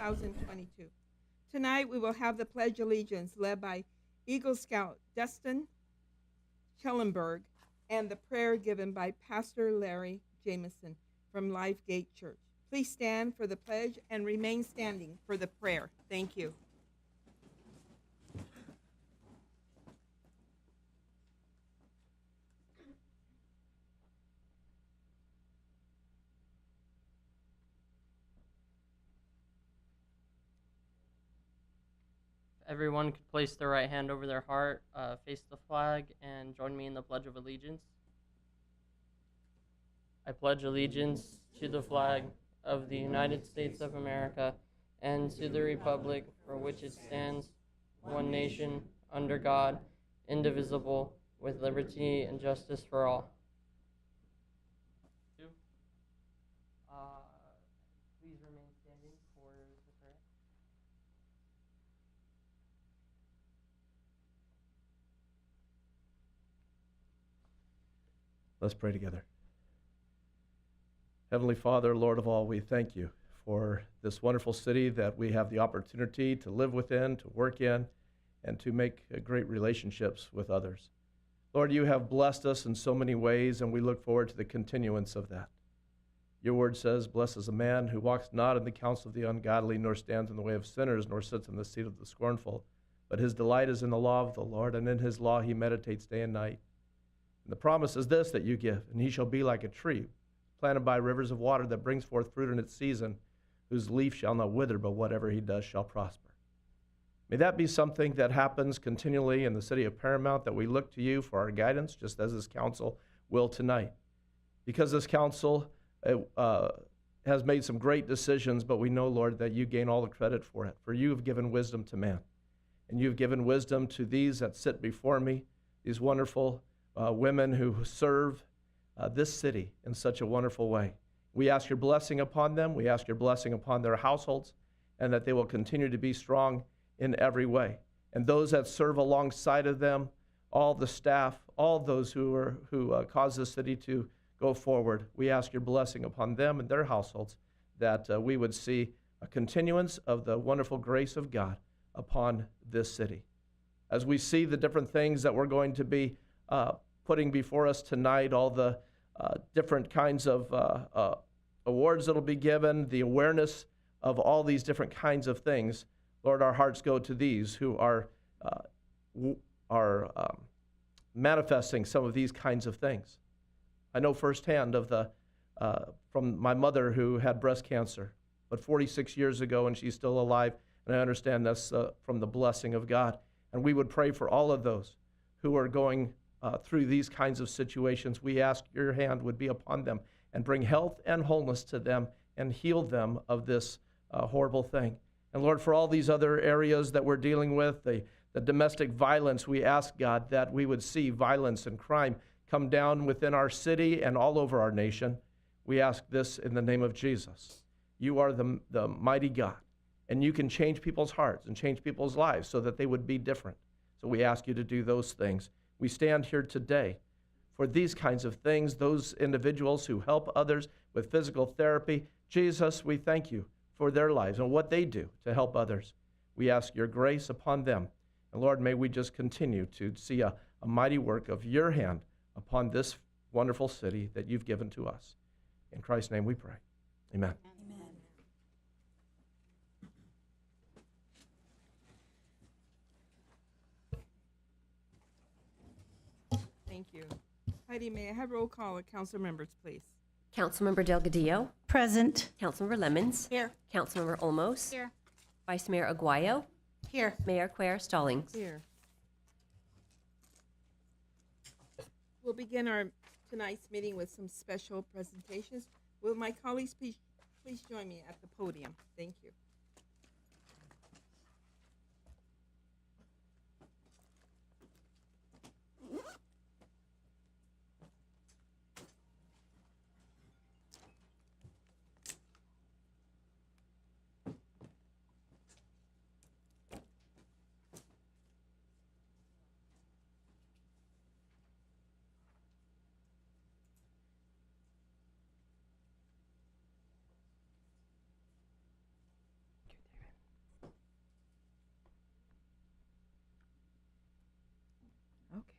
2022. Tonight, we will have the Pledge of Allegiance led by Eagle Scout Dustin Schellenberg and the prayer given by Pastor Larry Jameson from Life Gate Church. Please stand for the pledge and remain standing for the prayer. Thank you. Everyone could place their right hand over their heart, face the flag, and join me in the Pledge of Allegiance. I pledge allegiance to the flag of the United States of America and to the republic for which it stands, one nation, under God, indivisible, with liberty and justice for all. Please remain standing for the prayer. Let's pray together. Heavenly Father, Lord of all, we thank you for this wonderful city that we have the opportunity to live within, to work in, and to make great relationships with others. Lord, you have blessed us in so many ways, and we look forward to the continuance of that. Your word says, "Blessed is a man who walks not in the counsel of the ungodly, nor stands in the way of sinners, nor sits in the seat of the scornful. But his delight is in the law of the Lord, and in his law he meditates day and night. And the promise is this that you give, and he shall be like a tree planted by rivers of water that brings forth fruit in its season, whose leaf shall not wither, but whatever he does shall prosper." May that be something that happens continually in the city of Paramount, that we look to you for our guidance, just as this council will tonight. Because this council has made some great decisions, but we know, Lord, that you gain all the credit for it. For you have given wisdom to man, and you've given wisdom to these that sit before me, these wonderful women who serve this city in such a wonderful way. We ask your blessing upon them. We ask your blessing upon their households, and that they will continue to be strong in every way. And those that serve alongside of them, all the staff, all those who cause the city to go forward, we ask your blessing upon them and their households, that we would see a continuance of the wonderful grace of God upon this city. As we see the different things that we're going to be putting before us tonight, all the different kinds of awards that will be given, the awareness of all these different kinds of things, Lord, our hearts go to these who are manifesting some of these kinds of things. I know firsthand from my mother who had breast cancer, but 46 years ago, and she's still alive, and I understand that's from the blessing of God. And we would pray for all of those who are going through these kinds of situations. We ask your hand would be upon them and bring health and wholeness to them and heal them of this horrible thing. And Lord, for all these other areas that we're dealing with, the domestic violence, we ask, God, that we would see violence and crime come down within our city and all over our nation. We ask this in the name of Jesus. You are the mighty God, and you can change people's hearts and change people's lives so that they would be different. So we ask you to do those things. We stand here today for these kinds of things, those individuals who help others with physical therapy. Jesus, we thank you for their lives and what they do to help others. We ask your grace upon them. And Lord, may we just continue to see a mighty work of your hand upon this wonderful city that you've given to us. In Christ's name we pray. Amen. Amen. Thank you. Heidi, may I have roll call of council members, please? Councilmember Delgadillo. Present. Councilmember Lemons. Here. Councilmember Olmos. Here. Vice Mayor Aguayo. Here. Mayor Quer Stallings. Here. We'll begin our tonight's meeting with some special presentations. Will my colleagues please join me at the podium? Thank you.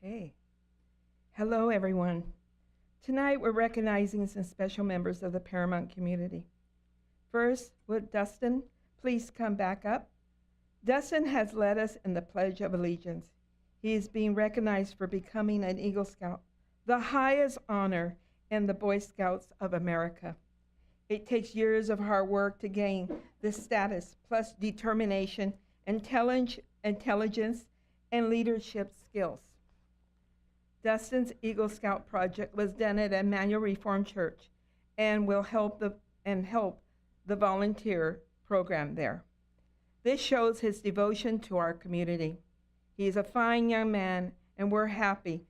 Okay. Hello, everyone. Tonight, we're recognizing some special members of the Paramount community. First, would Dustin please come back up? Dustin has led us in the Pledge of Allegiance. He is being recognized for becoming an Eagle Scout, the highest honor in the Boy Scouts of America. It takes years of hard work to gain this status, plus determination, intelligence, and leadership skills. Dustin's Eagle Scout project was done at Emmanuel Reformed Church and will help the volunteer program there. This shows his devotion to our community. He's a fine young man, and we're happy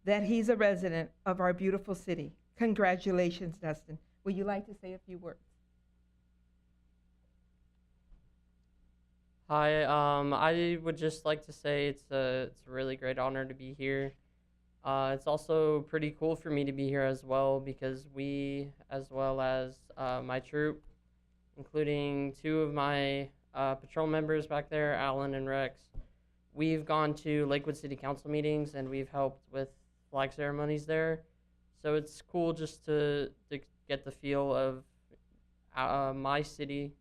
that he's a resident of our beautiful city. Congratulations, Dustin. Would you like to say a few words? Hi, I would just like to say it's a really great honor to be here. It's also pretty cool for me to be here as well because we, as well as my troop, including two of my patrol members back there, Alan and Rex, we've gone to Lakewood City Council meetings and we've helped with flag ceremonies there. So it's cool just to get the feel of my city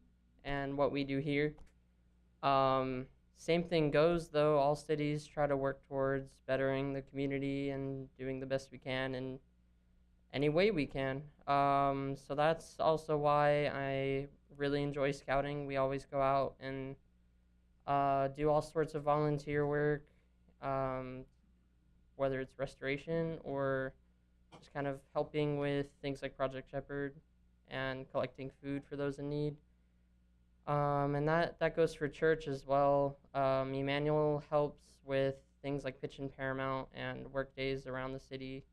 and what we do here. Same thing goes, though. All cities try to work towards bettering the community and doing the best we can in any way we can. So that's also why I really enjoy scouting. We always go out and do all sorts of volunteer work, whether it's restoration or just kind of helping with things like Project Shepherd and collecting food for those in need. And that goes for church as well. Emmanuel helps with things like Pitch and Paramount and work days around the city.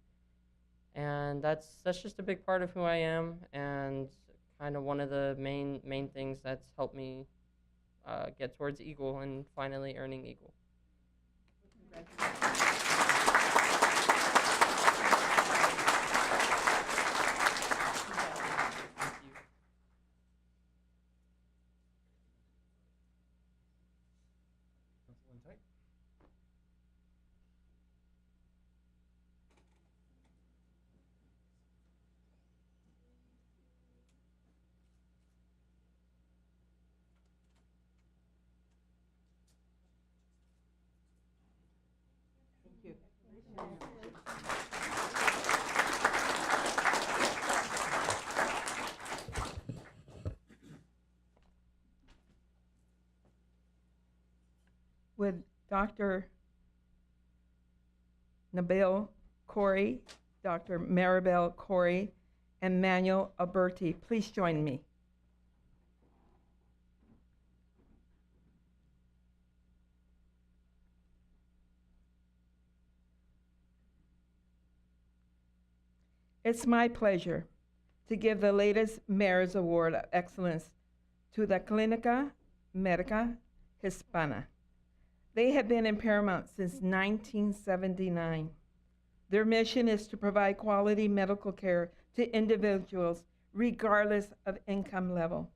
And that's just a big part of who I am and kind of one of the main things that's helped me get towards Eagle and finally earning Eagle. Would Dr. Nabil Corey, Dr. Maribel Corey, and Manuel Alberti please join me? It's my pleasure to give the latest Mayor's Award of Excellence to the Clínica Médica Hispana. They have been in Paramount since 1979. Their mission is to provide quality medical care to individuals regardless of income level.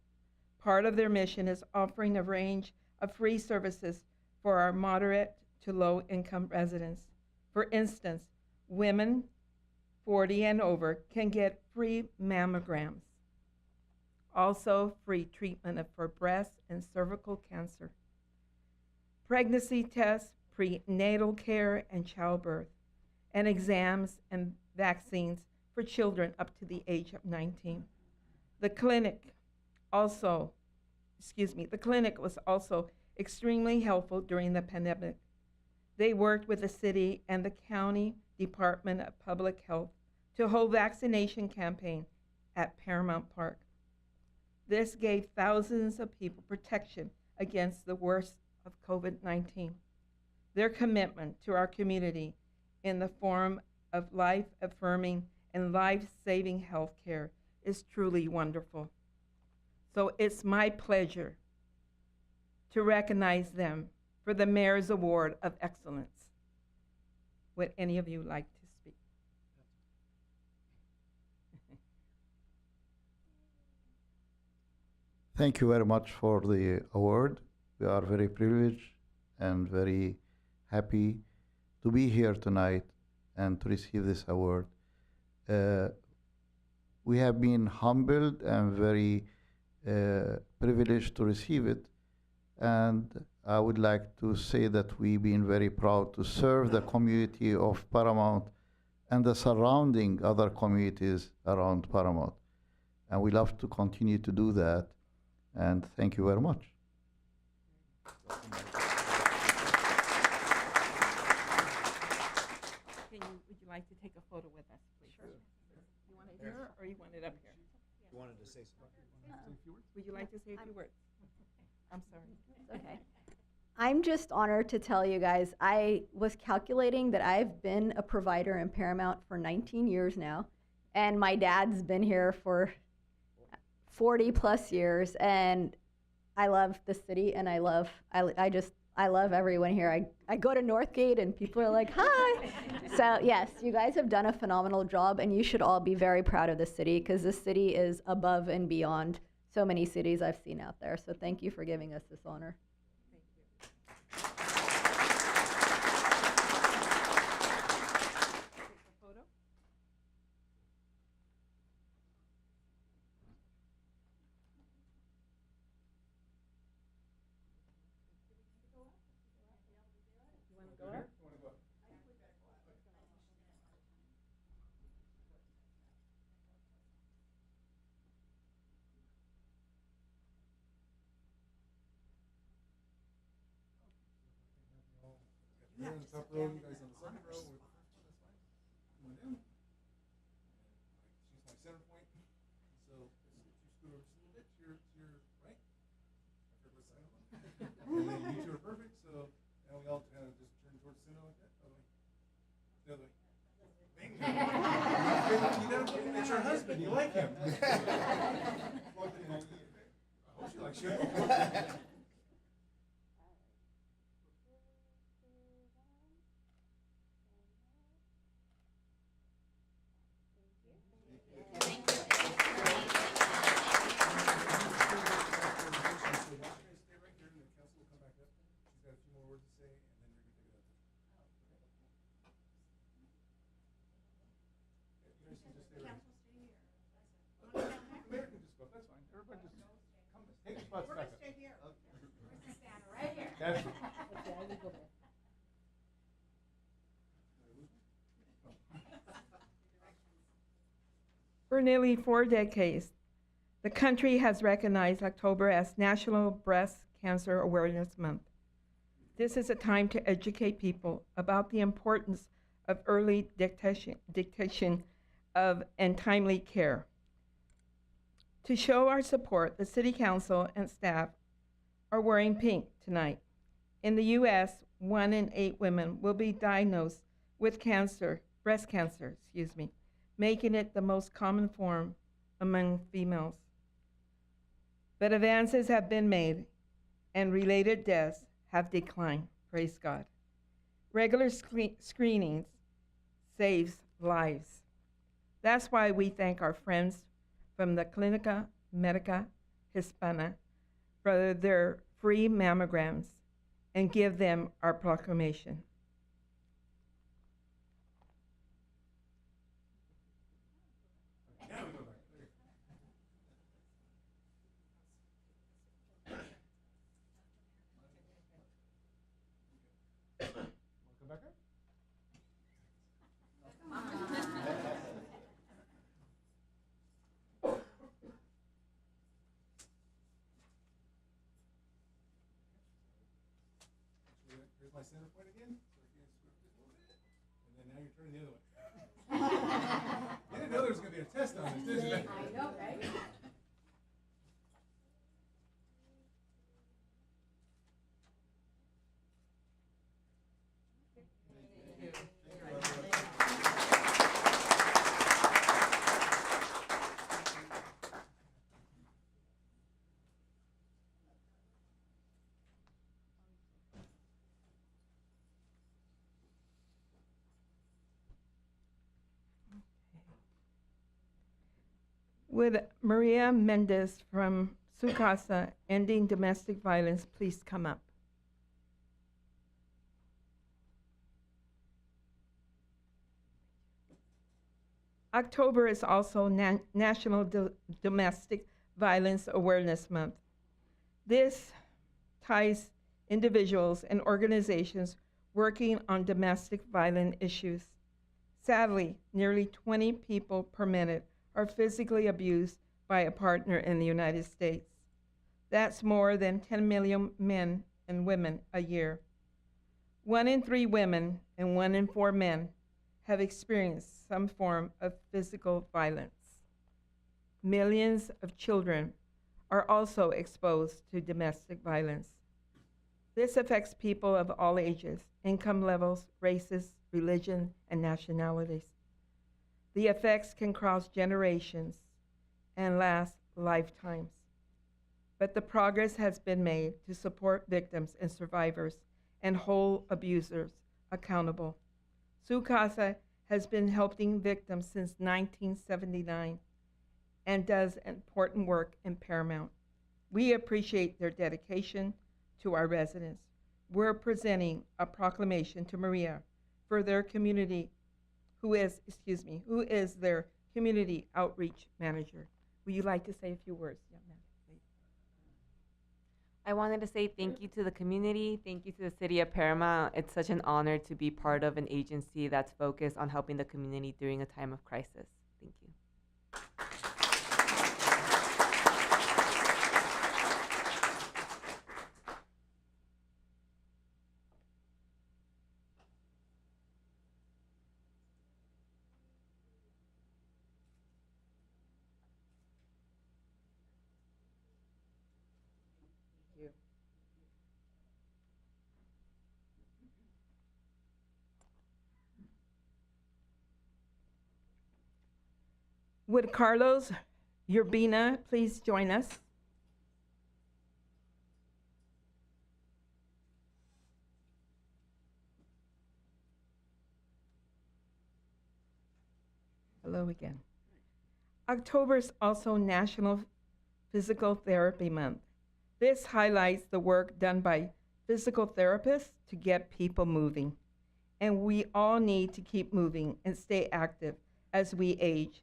Part of their mission is offering a range of free services for our moderate to low income residents. For instance, women 40 and over can get free mammograms. Also, free treatment for breast and cervical cancer, pregnancy tests, prenatal care and childbirth, and exams and vaccines for children up to the age of 19. The clinic was also extremely helpful during the pandemic. They worked with the city and the county Department of Public Health to hold vaccination campaign at Paramount Park. This gave thousands of people protection against the worst of COVID-19. Their commitment to our community in the form of life-affirming and life-saving health care is truly wonderful. So it's my pleasure to recognize them for the Mayor's Award of Excellence. Would any of you like to speak? Thank you very much for the award. We are very privileged and very happy to be here tonight and to receive this award. We have been humbled and very privileged to receive it. And I would like to say that we've been very proud to serve the community of Paramount and the surrounding other communities around Paramount. And we love to continue to do that. And thank you very much. Would you like to take a photo with us, please? Sure. You want it here or you want it up here? You wanted to say something? Would you like to say a few words? I'm sorry. Okay. I'm just honored to tell you guys, I was calculating that I've been a provider in Paramount for 19 years now, and my dad's been here for 40 plus years, and I love the city, and I love everyone here. I go to Northgate, and people are like, hi. So yes, you guys have done a phenomenal job, and you should all be very proud of the city, because the city is above and beyond so many cities I've seen out there. So thank you for giving us this honor. You're on the top row, you guys on the second row. Come on in. She's my center point. So if you scoot over just a little bit to your right. Everybody sign on. And then you two are perfect. So now we all kind of just turn towards the center like that. The other way. Bingo. It's your husband. You like him. I hope she likes you. That's it. For nearly 4 decades, the country has recognized October as National Breast Cancer Awareness Month. This is a time to educate people about the importance of early detection of and timely care. To show our support, the City Council and staff are wearing pink tonight. In the U.S., 1 in 8 women will be diagnosed with breast cancer, making it the most common form among females. But advances have been made, and related deaths have declined, praise God. Regular screenings saves lives. That's why we thank our friends from the Clínica Médica Hispana for their free mammograms and give them our proclamation. Come back up. Here's my center point again. So you can scoot just a little bit. And then now you're turning the other way. You didn't know there was going to be a test on this, did you? I know, right? Would Maria Mendez from Successor, Ending Domestic Violence, please come up? October is also National Domestic Violence Awareness Month. This ties individuals and organizations working on domestic violence issues. Sadly, nearly 20 people per minute are physically abused by a partner in the United States. That's more than 10 million men and women a year. 1 in 3 women and 1 in 4 men have experienced some form of physical violence. Millions of children are also exposed to domestic violence. This affects people of all ages, income levels, races, religion, and nationalities. The effects can cross generations and last lifetimes. But the progress has been made to support victims and survivors and hold abusers accountable. Su Casa has been helping victims since 1979 and does important work in Paramount. We appreciate their dedication to our residents. We're presenting a proclamation to Maria for their community, who is their community outreach manager. Would you like to say a few words, young man? I wanted to say thank you to the community, thank you to the city of Paramount. It's such an honor to be part of an agency that's focused on helping the community during a time of crisis. Thank you. Would Carlos Urbina please join us? Hello again. October is also National Physical Therapy Month. This highlights the work done by physical therapists to get people moving. And we all need to keep moving and stay active as we age.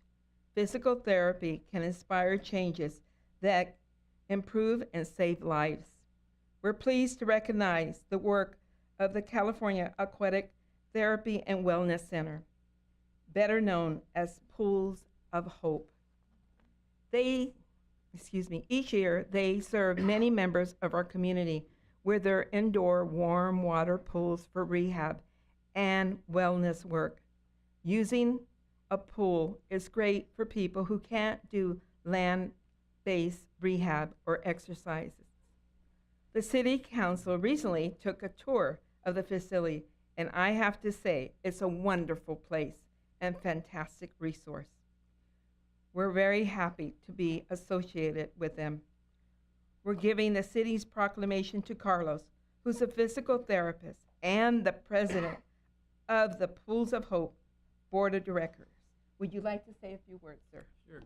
Physical therapy can inspire changes that improve and save lives. We're pleased to recognize the work of the California Aquatic Therapy and Wellness Center, better known as Pools of Hope. Each year they serve many members of our community with their indoor warm water pools for rehab and wellness work. Using a pool is great for people who can't do land-based rehab or exercises. The City Council recently took a tour of the facility, and I have to say, it's a wonderful place and fantastic resource. We're very happy to be associated with them. We're giving the city's proclamation to Carlos, who's a physical therapist and the president of the Pools of Hope Board of Directors. Would you like to say a few words, sir? Sure.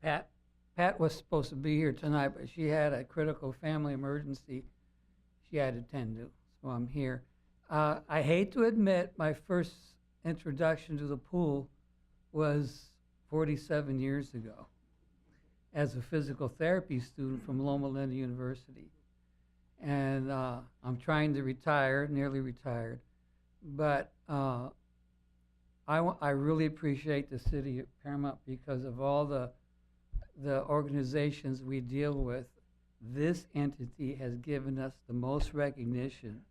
Pat was supposed to be here tonight, but she had a critical family emergency she had to attend to, so I'm here. I hate to admit my first introduction to the pool was 47 years ago as a physical therapy student from Loma Linda University. And I'm trying to retire, nearly retired, but I really appreciate the city of Paramount because of all the organizations we deal with. This entity has given us the most recognition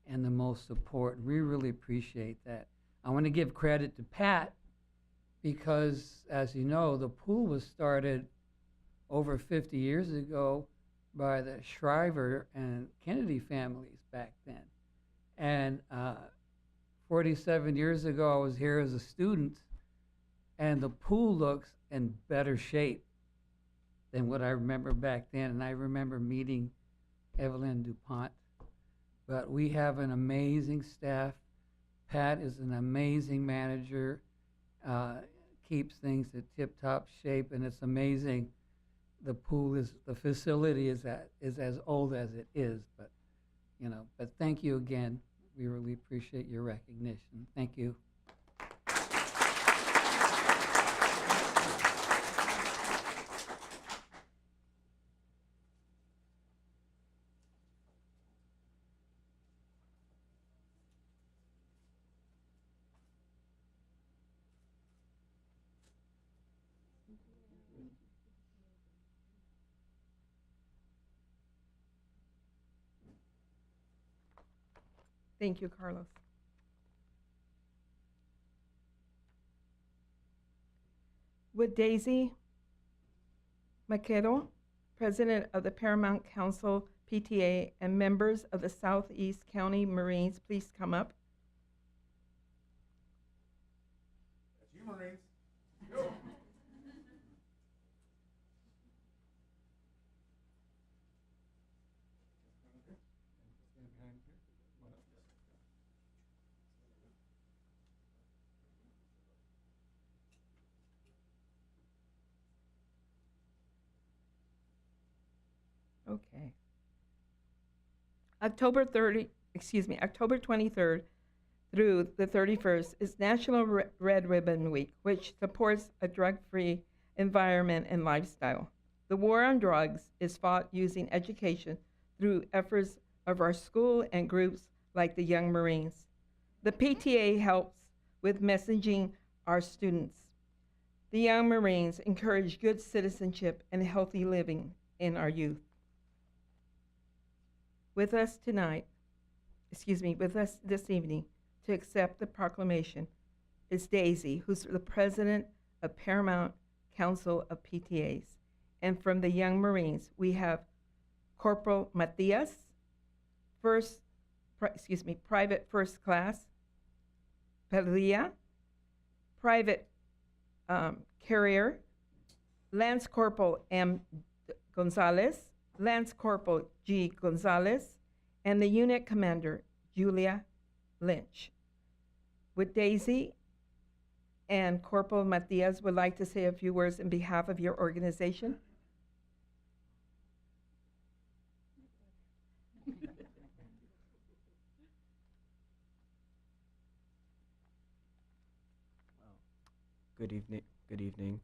and the most support. We really appreciate that. I want to give credit to Pat because, as you know, the pool was started over 50 years ago by the Shriver and Kennedy families back then. And 47 years ago, I was here as a student, and the pool looks in better shape than what I remember back then. And I remember meeting Evelyn DuPont. But we have an amazing staff. Pat is an amazing manager, keeps things in tip-top shape, and it's amazing. The facility is as old as it is, but thank you again. We really appreciate your recognition. Thank you. Thank you, Carlos. Would Daisy Maquero, President of the Paramount Council PTA, and members of the Southeast County Marines please come up? That's you, Marines. Go. Okay. October 23rd through the 31st is National Red Ribbon Week, which supports a drug-free environment and lifestyle. The war on drugs is fought using education through efforts of our school and groups like the Young Marines. The PTA helps with messaging our students. The Young Marines encourage good citizenship and healthy living in our youth. With us this evening to accept the proclamation is Daisy, who's the president of Paramount Council of PTAs. And from the Young Marines, we have Corporal Matias, Private First Class Padilla, Private Carrier, Lance Corporal M. Gonzalez, Lance Corporal G. Gonzalez, and the Unit Commander, Julia Lynch. Would Daisy and Corporal Matias would like to say a few words on behalf of your organization? Good evening. Good evening.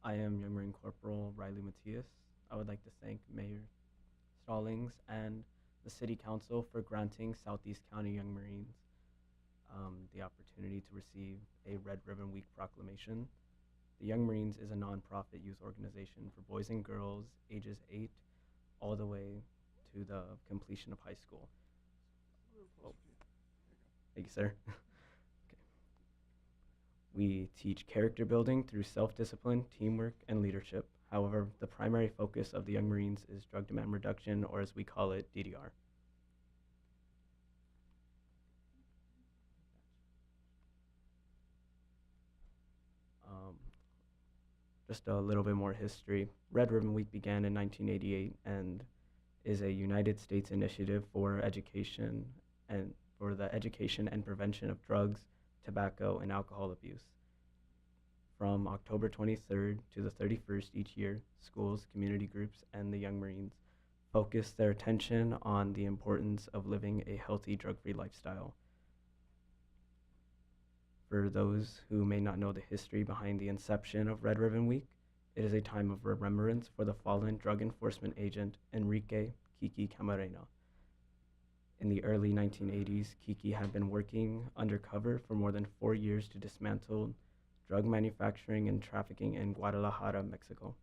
I am Young Marine Corporal Riley Matias. I would like to thank Mayor Stallings and the City Council for granting Southeast County Young Marines the opportunity to receive a Red Ribbon Week proclamation. The Young Marines is a nonprofit youth organization for boys and girls ages 8 all the way to the completion of high school. Oh. Thank you, sir. We teach character building through self-discipline, teamwork, and leadership. However, the primary focus of the Young Marines is drug demand reduction, or as we call it, DDR. Just a little bit more history. Red Ribbon Week began in 1988 and is a United States initiative for education and for the education and prevention of drugs, tobacco, and alcohol abuse. From October 23rd to the 31st each year, schools, community groups, and the Young Marines focus their attention on the importance of living a healthy, drug-free lifestyle. For those who may not know the history behind the inception of Red Ribbon Week, it is a time of remembrance for the fallen drug enforcement agent Enrique Kiki Camarena. In the early 1980s, Kiki had been working undercover for more than 4 years to dismantle drug manufacturing and trafficking in Guadalajara, Mexico.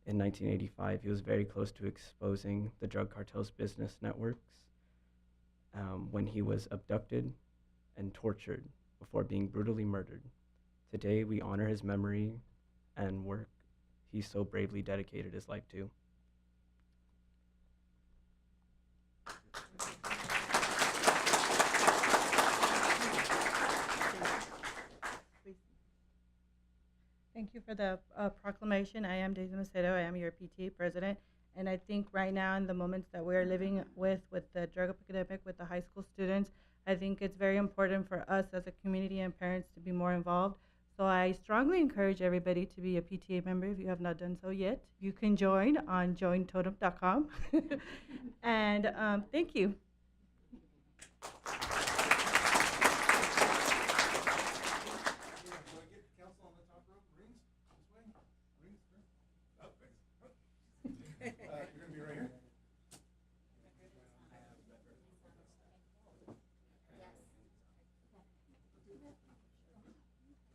In 1985, he was very close to exposing the drug cartel's business networks when he was abducted and tortured before being brutally murdered. Today, we honor his memory and work he so bravely dedicated his life to. Thank you for the proclamation. I am Daisy Macedo. I am your PTA president. And I think right now, in the moments that we are living with the drug epidemic, with the high school students, I think it's very important for us as a community and parents to be more involved. So I strongly encourage everybody to be a PTA member if you have not done so yet. You can join on jointotem.com. And thank you. You're going to be right here.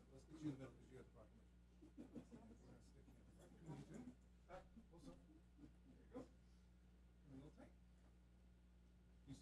Let's get you in the middle because you got the proclamation. You too. Back, close up. There you go. A little tight. You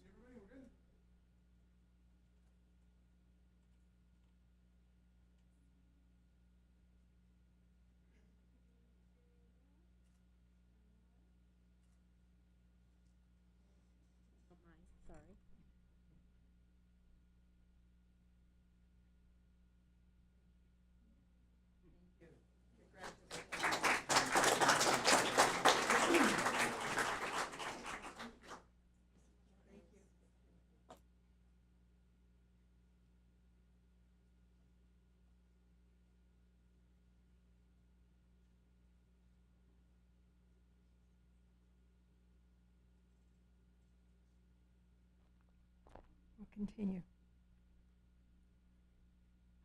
continue.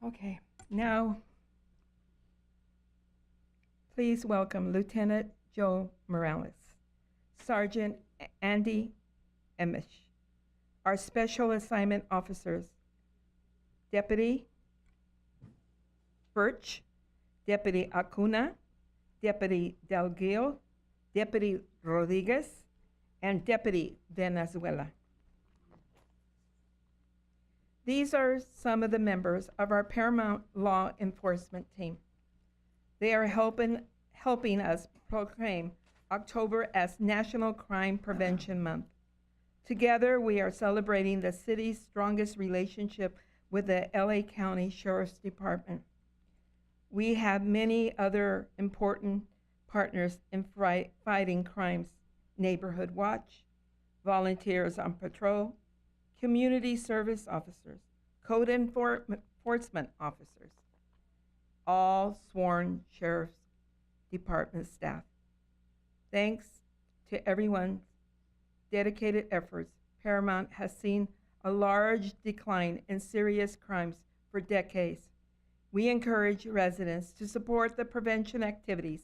Okay, now please welcome Lieutenant Joe Morales, Sergeant Andy Emish, our special assignment officers, Deputy Birch, Deputy Acuna, Deputy Del Gil, Deputy Rodriguez, and Deputy Venezuela. These are some of the members of our Paramount Law Enforcement team. They are helping us proclaim October as National Crime Prevention Month. Together, we are celebrating the city's strongest relationship with the LA County Sheriff's Department. We have many other important partners in fighting crimes: Neighborhood Watch, Volunteers on Patrol, Community Service Officers, Code Enforcement Officers, all sworn Sheriff's Department staff. Thanks to everyone's dedicated efforts, Paramount has seen a large decline in serious crimes for decades. We encourage residents to support the prevention activities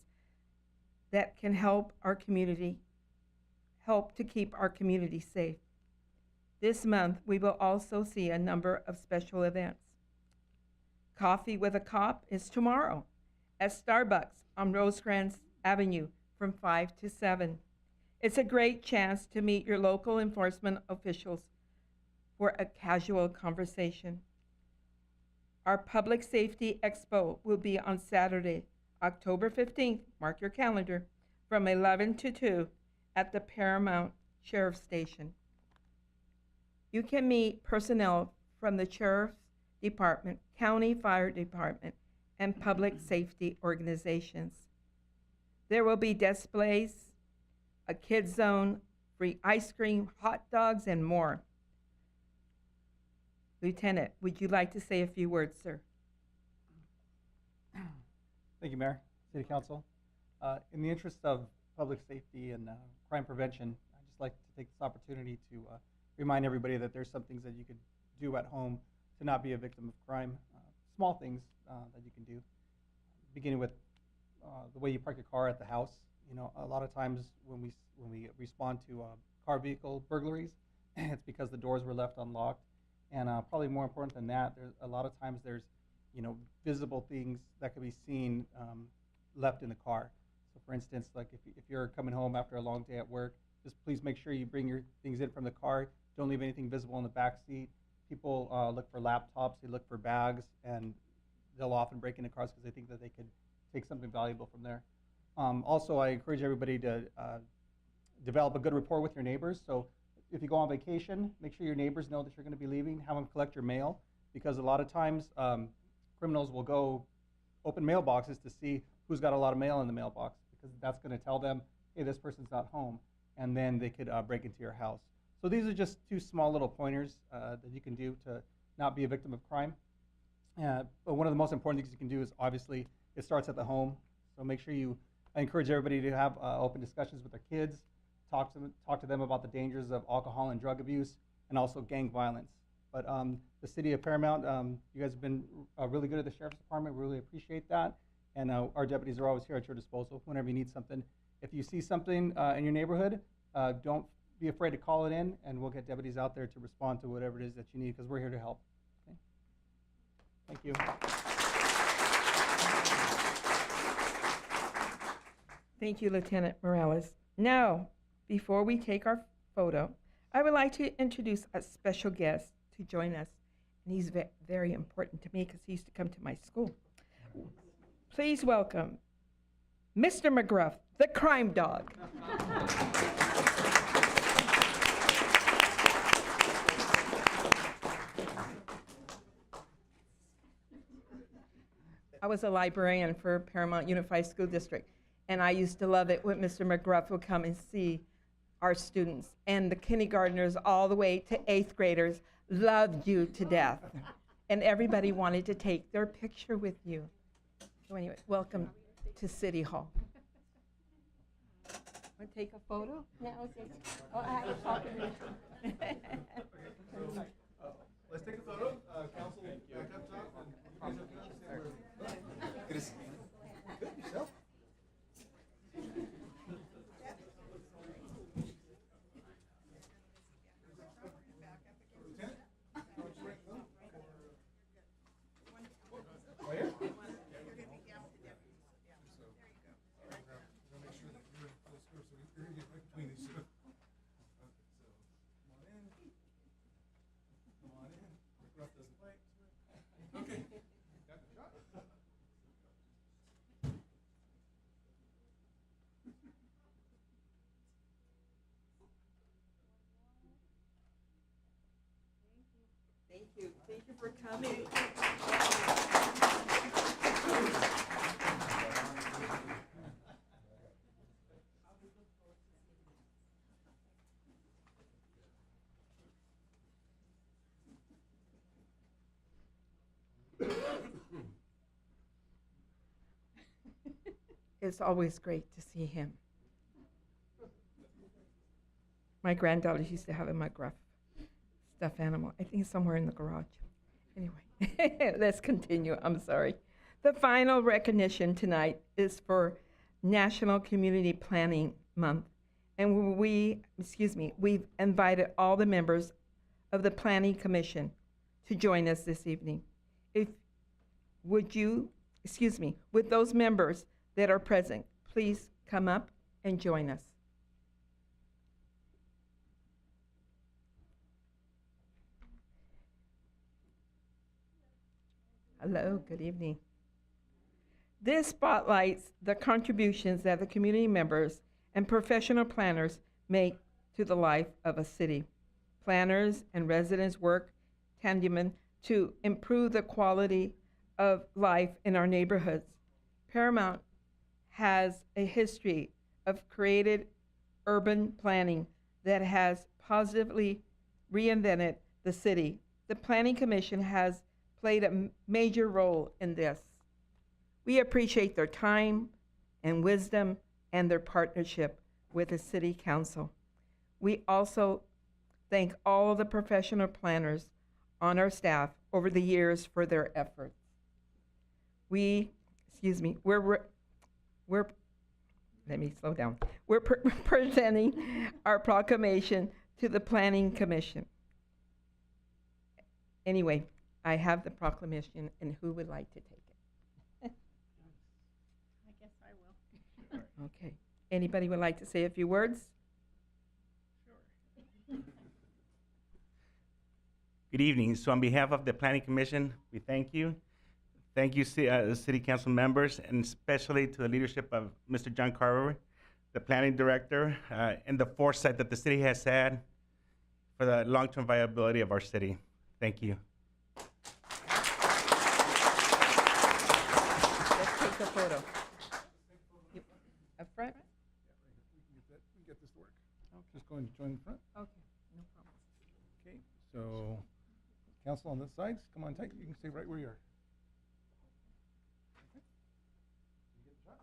that can help to keep our community safe. This month, we will also see a number of special events. Coffee with a Cop is tomorrow at Starbucks on Rosecrans Avenue from 5 to 7. It's a great chance to meet your local enforcement officials for a casual conversation. Our Public Safety Expo will be on Saturday, October 15th, mark your calendar, from 11 to 2 at the Paramount Sheriff's Station. You can meet personnel from the Sheriff's Department, County Fire Department, and public safety organizations. There will be displays, a kids zone, free ice cream, hot dogs, and more. Lieutenant, would you like to say a few words, sir? Thank you, Mayor, City Council. In the interest of public safety and crime prevention, I'd just like to take this opportunity to remind everybody that there's some things that you could do at home to not be a victim of crime. Small things that you can do, beginning with the way you park your car at the house. You know, a lot of times when we respond to car vehicle burglaries, it's because the doors were left unlocked. And probably more important than that, there's a lot of times there's, visible things that can be seen left in the car. So for instance, like if you're coming home after a long day at work, just please make sure you bring your things in from the car. Don't leave anything visible in the back seat. People look for laptops, they look for bags, and they'll often break into cars because they think that they could take something valuable from there. Also, I encourage everybody to develop a good rapport with your neighbors. So if you go on vacation, make sure your neighbors know that you're going to be leaving. Have them collect your mail, because a lot of times criminals will go open mailboxes to see who's got a lot of mail in the mailbox, because that's going to tell them, hey, this person's not home, and then they could break into your house. So these are just two small little pointers that you can do to not be a victim of crime. But one of the most important things you can do is, obviously, it starts at the home. So make sure I encourage everybody to have open discussions with their kids, talk to them about the dangers of alcohol and drug abuse, and also gang violence. But the city of Paramount, you guys have been really good at the Sheriff's Department. We really appreciate that. And our deputies are always here at your disposal whenever you need something. If you see something in your neighborhood, don't be afraid to call it in, and we'll get deputies out there to respond to whatever it is that you need, because we're here to help. Okay? Thank you. Thank you, Lieutenant Morales. Now, before we take our photo, I would like to introduce a special guest to join us. And he's very important to me because he used to come to my school. Please welcome Mr. McGruff, the crime dog. I was a librarian for Paramount Unified School District, and I used to love it when Mr. McGruff would come and see our students. And the kindergartners all the way to 8th graders loved you to death. And everybody wanted to take their picture with you. So anyway, welcome to City Hall. Want to take a photo? No, I was talking to you. take a photo. Council, back up top. And you guys up here, say where- Good to see you. Good, yourself? Lieutenant? Right here? So, we'll make sure that you're full square, so you're gonna get right between these two. Okay, so, come on in. Come on in. Rick Ruff doesn't bite. Okay. Got the shot? Thank you. Thank you for coming. It's always great to see him. My granddaughters used to have a McGruff stuffed animal. I think it's somewhere in the garage. Anyway, let's continue. I'm sorry. The final recognition tonight is for National Community Planning Month. And we've invited all the members of the Planning Commission to join us this evening. With those members that are present, please come up and join us. Hello, good evening. This spotlights the contributions that the community members and professional planners make to the life of a city. Planners and residents work tandem to improve the quality of life in our neighborhoods. Paramount has a history of creative urban planning that has positively reinvented the city. The Planning Commission has played a major role in this. We appreciate their time and wisdom and their partnership with the City Council. We also thank all the professional planners on our staff over the years for their efforts. We're presenting our proclamation to the Planning Commission. Anyway, I have the proclamation, and who would like to take it? I guess I will. Okay. Anybody would like to say a few words? Good evening. So on behalf of the Planning Commission, we thank you. Thank you, City Council members, and especially to the leadership of Mr. John Carver, the Planning Director, and the foresight that the city has had for the long-term viability of our city. Thank you. Let's take a photo. Up front? We can get this to work. Just go and join the front. Okay, no problem. Okay, so council on this side, come on tight. You can stay right where you are. Okay. You get the shot.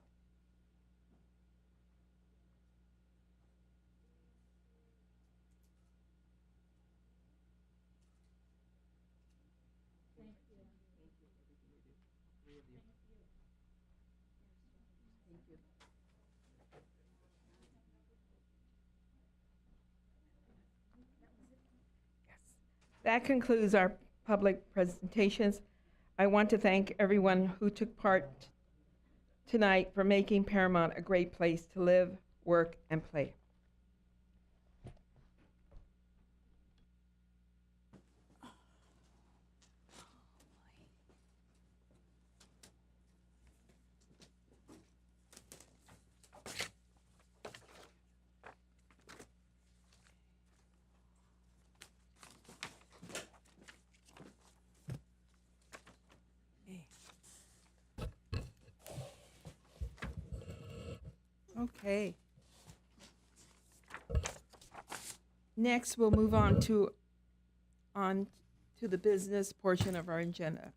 That concludes our public presentations. I want to thank everyone who took part tonight for making Paramount a great place to live, work, and play. Okay. Next, we'll move on to the business portion of our agenda.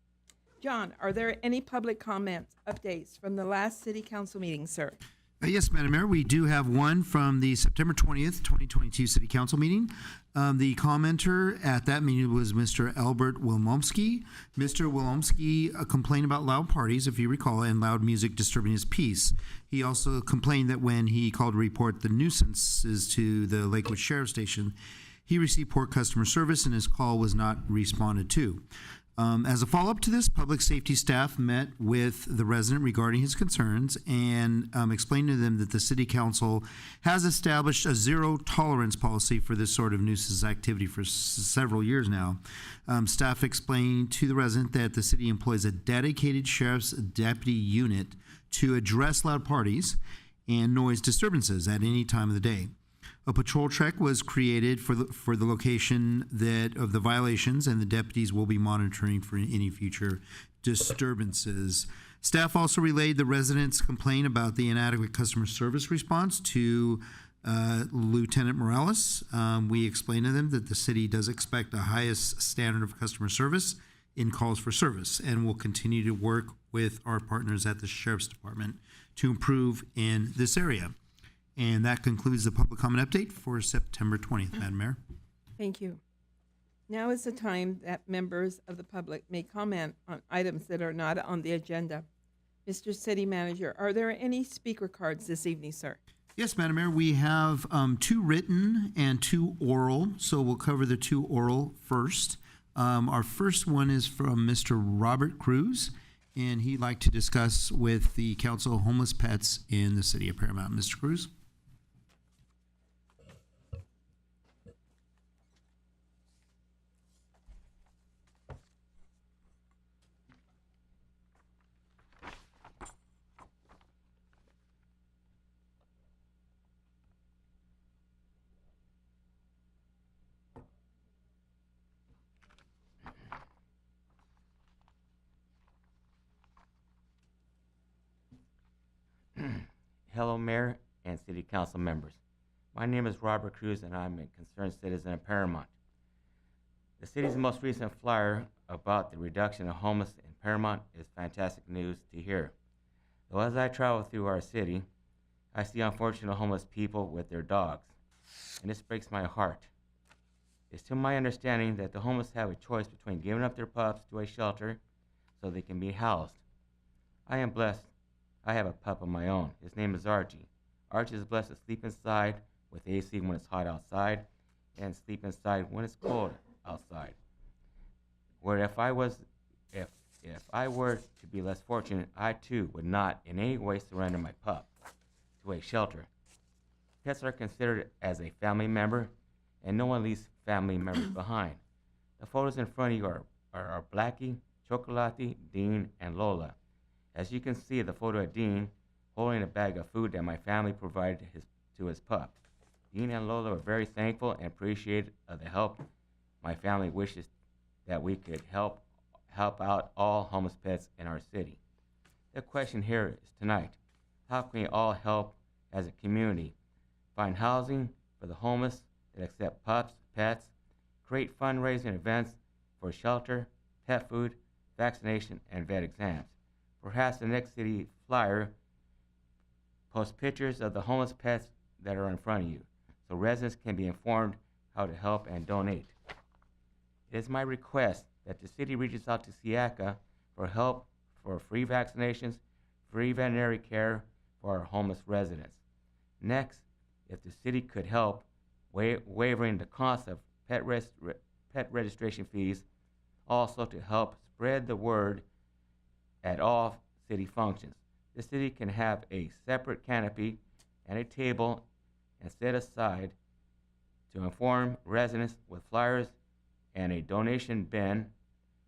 John, are there any public comments, updates from the last city council meeting, sir? Yes, Madam Mayor, we do have one from the September 20th, 2022 City Council meeting. The commenter at that meeting was Mr. Albert Wilmomsky. Mr. Wilmomsky complained about loud parties, if you recall, and loud music disturbing his peace. He also complained that when he called to report the nuisances to the Lakewood Sheriff Station, he received poor customer service and his call was not responded to. As a follow-up to this, public safety staff met with the resident regarding his concerns and explained to them that the city council has established a zero tolerance policy for this sort of nuisance activity for several years now. Staff explained to the resident that the city employs a dedicated sheriff's deputy unit to address loud parties and noise disturbances at any time of the day. A patrol truck was created for the location of the violations, and the deputies will be monitoring for any future disturbances. Staff also relayed the residents' complaint about the inadequate customer service response to Lieutenant Morales. We explained to them that the city does expect the highest standard of customer service in calls for service, and will continue to work with our partners at the Sheriff's Department to improve in this area. And that concludes the public comment update for September 20th, Madam Mayor. Thank you. Now is the time that members of the public may comment on items that are not on the agenda. Mr. City Manager, are there any speaker cards this evening, sir? Yes, Madam Mayor, we have 2 written and 2 oral, so we'll cover the 2 oral first. Our first one is from Mr. Robert Cruz, and he'd like to discuss with the Council homeless pets in the city of Paramount. Mr. Cruz? Hello, Mayor and City Council members. My name is Robert Cruz, and I'm a concerned citizen of Paramount. The city's most recent flyer about the reduction of homeless in Paramount is fantastic news to hear. Though as I travel through our city, I see unfortunate homeless people with their dogs, and this breaks my heart. It's to my understanding that the homeless have a choice between giving up their pups to a shelter so they can be housed. I am blessed. I have a pup of my own. His name is Archie. Archie is blessed to sleep inside with AC when it's hot outside and sleep inside when it's cold outside. Where if I were to be less fortunate, I too would not in any way surrender my pup to a shelter. Pets are considered as a family member, and no one leaves family members behind. The photos in front of you are Blackie, Chocolate, Dean, and Lola. As you can see, the photo of Dean holding a bag of food that my family provided to his pup. Dean and Lola were very thankful and appreciative of the help. My family wishes that we could help out all homeless pets in our city. The question here is tonight, how can we all help as a community? Find housing for the homeless that accept pups, pets, create fundraising events for shelter, pet food, vaccination, and vet exams. Perhaps the next city flyer post pictures of the homeless pets that are in front of you, so residents can be informed how to help and donate. It is my request that the city reaches out to SIACA for help for free vaccinations, free veterinary care for our homeless residents. Next, if the city could help waiving the cost of pet registration fees, also to help spread the word at all city functions. The city can have a separate canopy and a table and set aside to inform residents with flyers and a donation bin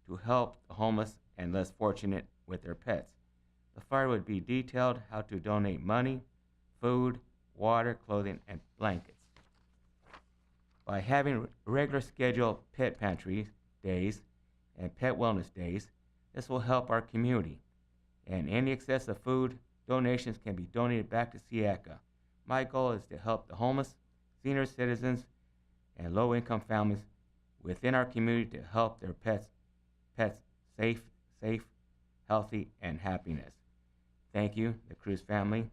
to help the homeless and less fortunate with their pets. The flyer would be detailed how to donate money, food, water, clothing, and blankets. By having regular scheduled pet pantry days and pet wellness days, this will help our community, and any excessive food donations can be donated back to SIACA. My goal is to help the homeless, senior citizens, and low-income families within our community to help their pets safe, healthy, and happiness. Thank you, the Cruz family,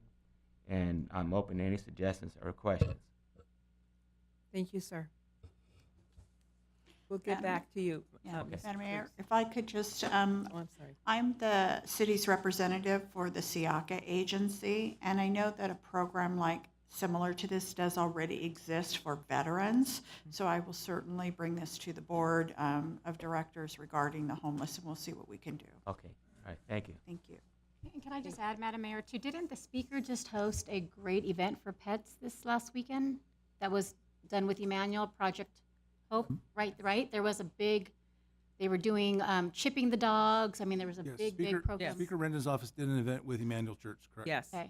and I'm open to any suggestions or questions. Thank you, sir. We'll get And- back to you. Yeah, Mr. Madam Mayor, Cruz. if I could just, Oh, I'm sorry. I'm the city's representative for the SIACA agency, and I know that a program like similar to this does already exist for veterans. So I will certainly bring this to the board of directors regarding the homeless, and we'll see what we can do. Okay, all right, thank you. Thank you. And can I just add, Madam Mayor, too, didn't the speaker just host a great event for pets this last weekend that was done with Emmanuel, Project Hope, right? There was a big, they were doing chipping the dogs. I mean, there was a big program. Speaker Renda's office did an event with Emmanuel Church, correct? Yes. Okay.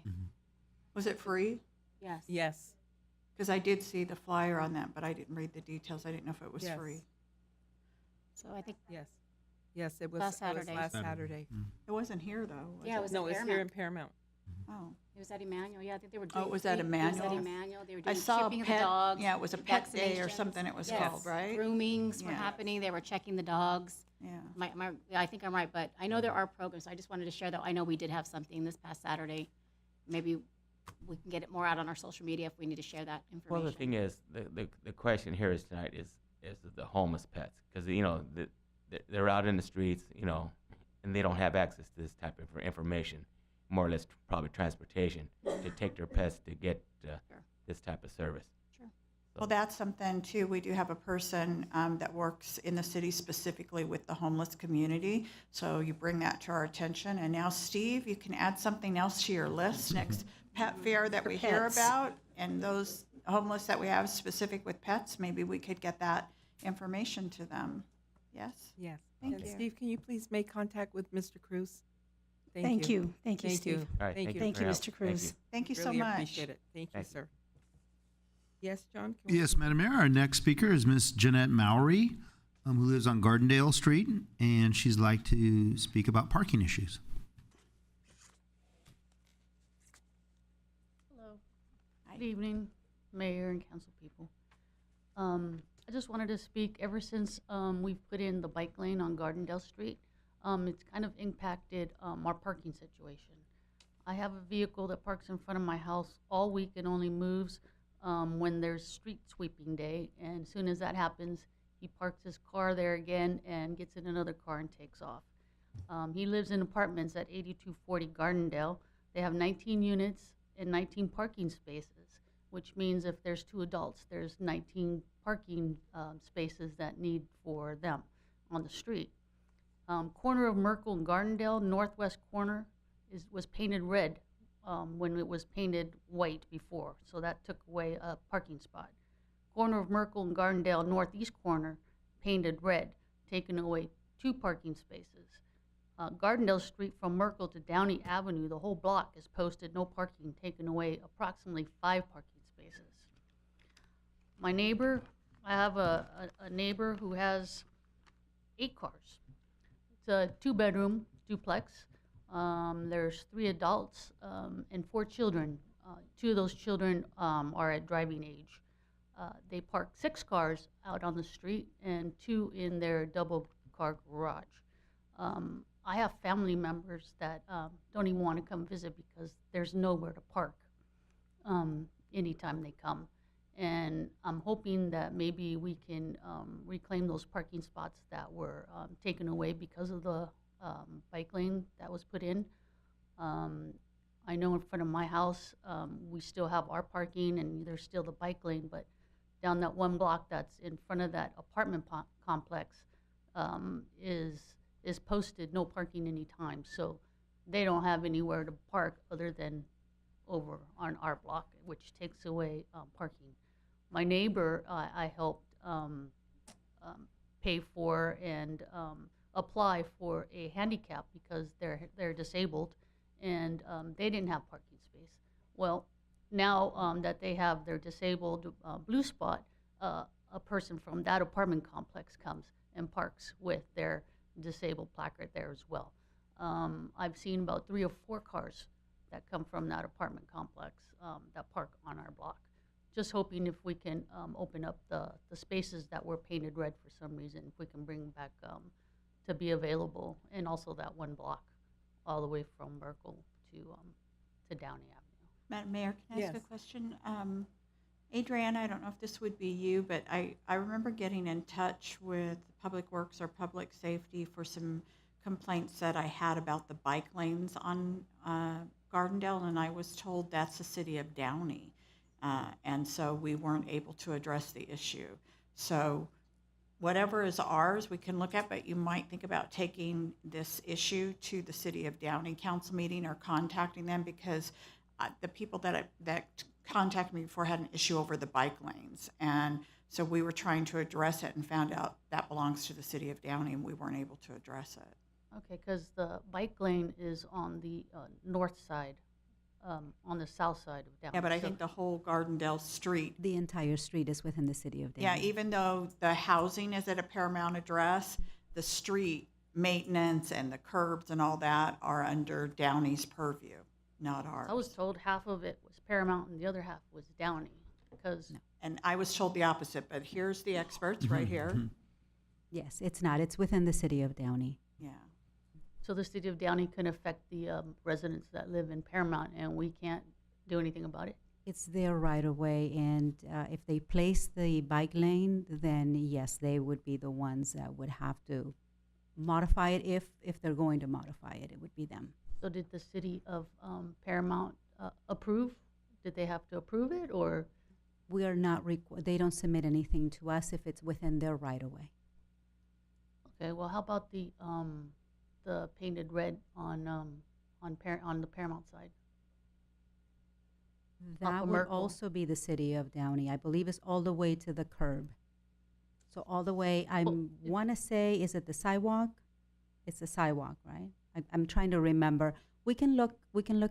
Was it free? Yes. Yes. Because I did see the flyer on that, but I didn't read the details. I didn't know if it was Yes. free. So I think Yes. Yes, it was Last it was Saturday. last Saturday. It wasn't here, though, was Yeah, it was No, at it was here in Paramount. Oh. it was at Emmanuel. Yeah, I think they were Oh, doing. it was at It was Emmanuel? at Emmanuel. They were I doing saw chipping of pet- the dogs. yeah, it was a pet day or vaccinations. something it was Yes. called, right? Groomings were Yes. happening. They were checking the dogs. Yeah. Yeah, I think I'm right, but I know there are programs. I just wanted to share that. I know we did have something this past Saturday. Maybe we can get it more out on our social media if we need to share that information. Well, the thing is, the question here is tonight is the homeless pets, because they're out in the streets, and they don't have access to this type of information, more or less probably transportation to take their pets to get this type of service. Sure. Well, that's something too. We do have a person that works in the city specifically with the homeless community. So you bring that to our attention. And now, Steve, you can add something else to your list next pet fair that For we hear pets. about. And those homeless that we have specific with pets, maybe we could get that information to them. Yes? Yes. Thank And you. Steve, can you please make contact with Mr. Cruz? Thank you. Thank you, Thank Steve. you. All right, Thank you. Thank for you, your Mr. help. Cruz. Thank you so Really much. appreciate it. Thank you, Thank you. sir. Yes, John? Can we- Yes, Madam Mayor. Our next speaker is Miss Jeanette Mowry, who lives on Gardendale Street, and she'd like to speak about parking issues. Hello. Good evening, Mayor and council people. I just wanted to speak, ever since we've put in the bike lane on Gardendale Street, it's kind of impacted our parking situation. I have a vehicle that parks in front of my house all week and only moves when there's street sweeping day. And as soon as that happens, he parks his car there again and gets in another car and takes off. He lives in apartments at 8240 Gardendale. They have 19 units and 19 parking spaces, which means if there's 2 adults, there's 19 parking spaces that need for them on the street. Corner of Merkel and Gardendale, northwest corner, was painted red when it was painted white before, so that took away a parking spot. Corner of Merkel and Gardendale, northeast corner, painted red, taking away 2 parking spaces. Gardendale Street from Merkel to Downey Avenue, the whole block is posted no parking, taking away approximately 5 parking spaces. My neighbor, I have a neighbor who has 8 cars. It's a 2-bedroom duplex. There's 3 adults and 4 children. 2 of those children are at driving age. They park 6 cars out on the street and 2 in their double-car garage. I have family members that don't even want to come visit because there's nowhere to park anytime they come. And I'm hoping that maybe we can reclaim those parking spots that were taken away because of the bike lane that was put in. I know in front of my house, we still have our parking and there's still the bike lane, but down that one block that's in front of that apartment complex is posted no parking anytime. So they don't have anywhere to park other than over on our block, which takes away parking. My neighbor, I helped pay for and apply for a handicap because they're disabled and they didn't have parking space. Well, now that they have their disabled blue spot, a person from that apartment complex comes and parks with their disabled placard there as well. I've seen about 3 or 4 cars that come from that apartment complex that park on our block. Just hoping if we can open up the spaces that were painted red for some reason, if we can bring back to be available, and also that one block all the way from Merkel to Downey Avenue. Madam Mayor, can I ask a Yes. question? Adriana, I don't know if this would be you, but I remember getting in touch with Public Works or Public Safety for some complaints that I had about the bike lanes on Gardendale, and I was told that's the city of Downey. And so we weren't able to address the issue. So whatever is ours, we can look at, but you might think about taking this issue to the City of Downey Council meeting or contacting them, because the people that contacted me before had an issue over the bike lanes. And so we were trying to address it and found out that belongs to the City of Downey, and we weren't able to address it. Okay, because the bike lane is on the north side, on the south side of Downey. Yeah, but I So- think the whole Gardendale street, The entire street is within the city of Downey. yeah, even though the housing is at a Paramount address, the street maintenance and the curbs and all that are under Downey's purview, not ours. I was told half of it was Paramount and the other half was Downey, because And I was told the opposite, but here's the experts right here. Yes, it's not. It's within the city of Downey. Yeah. so the city of Downey can affect the residents that live in Paramount, and we can't do anything about it. It's their right of way, and if they place the bike lane, then yes, they would be the ones that would have to modify it. If they're going to modify it, it would be them. So did the city of Paramount approve? Did they have to approve it, or? We are not, they don't submit anything to us if it's within their right of way. Okay, well, how about the painted red on the Paramount side? That of would Merkel. also be the city of Downey. I believe it's all the way to the curb. So all the way, I want to say, is it the sidewalk? It's the sidewalk, right? I'm trying to remember. We can look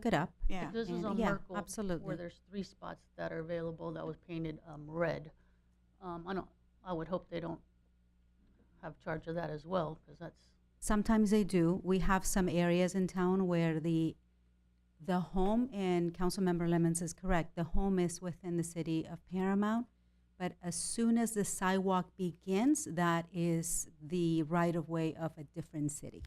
it up. Yeah. This is And on yeah, Merkel, absolutely. where there's 3 spots that are available that was painted red. I would hope they don't have charge of that as well, because that's. Sometimes they do. We have some areas in town where the home, and Councilmember Lemons is correct, the home is within the city of Paramount, but as soon as the sidewalk begins, that is the right-of-way of a different city.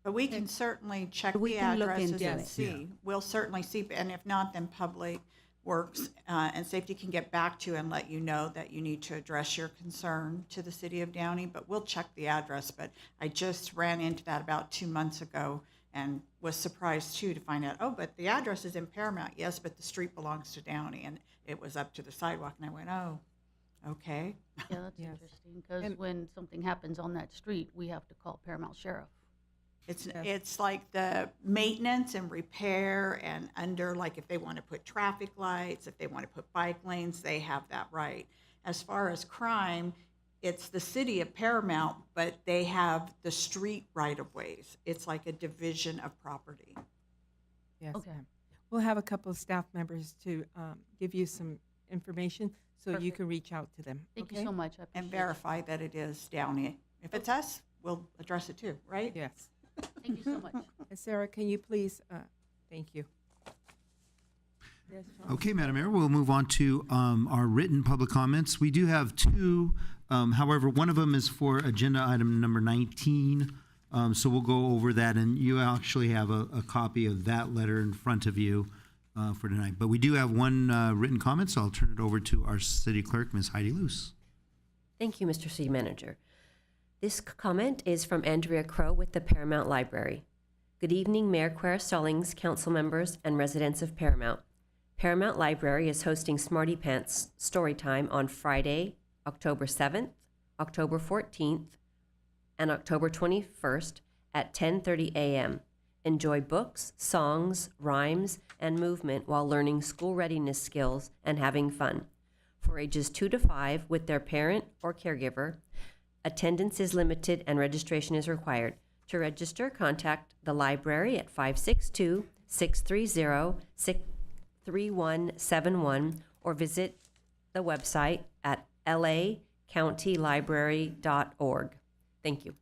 But we can certainly check We the can look addresses into and it. see. We'll certainly see, and if not, then Public Works and Safety can get back to you and let you know that you need to address your concern to the City of Downey, but we'll check the address. But I just ran into that about 2 months ago and was surprised too to find out, oh, but the address is in Paramount. Yes, but the street belongs to Downey, and it was up to the sidewalk, and I went, oh, okay. Yeah, that's Yes. interesting, because And- when something happens on that street, we have to call Paramount Sheriff. It's like the maintenance and repair, and under, like, if they want to put traffic lights, if they want to put bike lanes, they have that right. As far as crime, it's the city of Paramount, but they have the street right-of-ways. It's like a division of property. Yes, Okay. ma'am. We'll have a couple of staff members to give you some information so you Perfect. can reach out to them. Thank you okay? so much. I And appreciate it. verify that it is Downey. If it's us, we'll address it too, right? Yes. Thank you so much. And Sarah, can you please, thank you. Yes, Sean? Okay, Madam Mayor, we'll move on to our written public comments. We do have 2, however, one of them is for agenda item number 19. So we'll go over that, and you actually have a copy of that letter in front of you for tonight. But we do have one written comment, so I'll turn it over to our city clerk, Ms. Heidi Luce. Thank you, Mr. City Manager. This comment is from Andrea Crow with the Paramount Library. Good evening, Mayor Quer Stallings, council members, and residents of Paramount. Paramount Library is hosting Smarty Pants Storytime on Friday, October 7th, October 14th, and October 21st at 10:30 a.m. Enjoy books, songs, rhymes, and movement while learning school readiness skills and having fun. For ages 2 to 5 with their parent or caregiver, attendance is limited and registration is required. To register, contact the library at 562-630-3171 or visit the website at lacountylibrary.org. Thank you.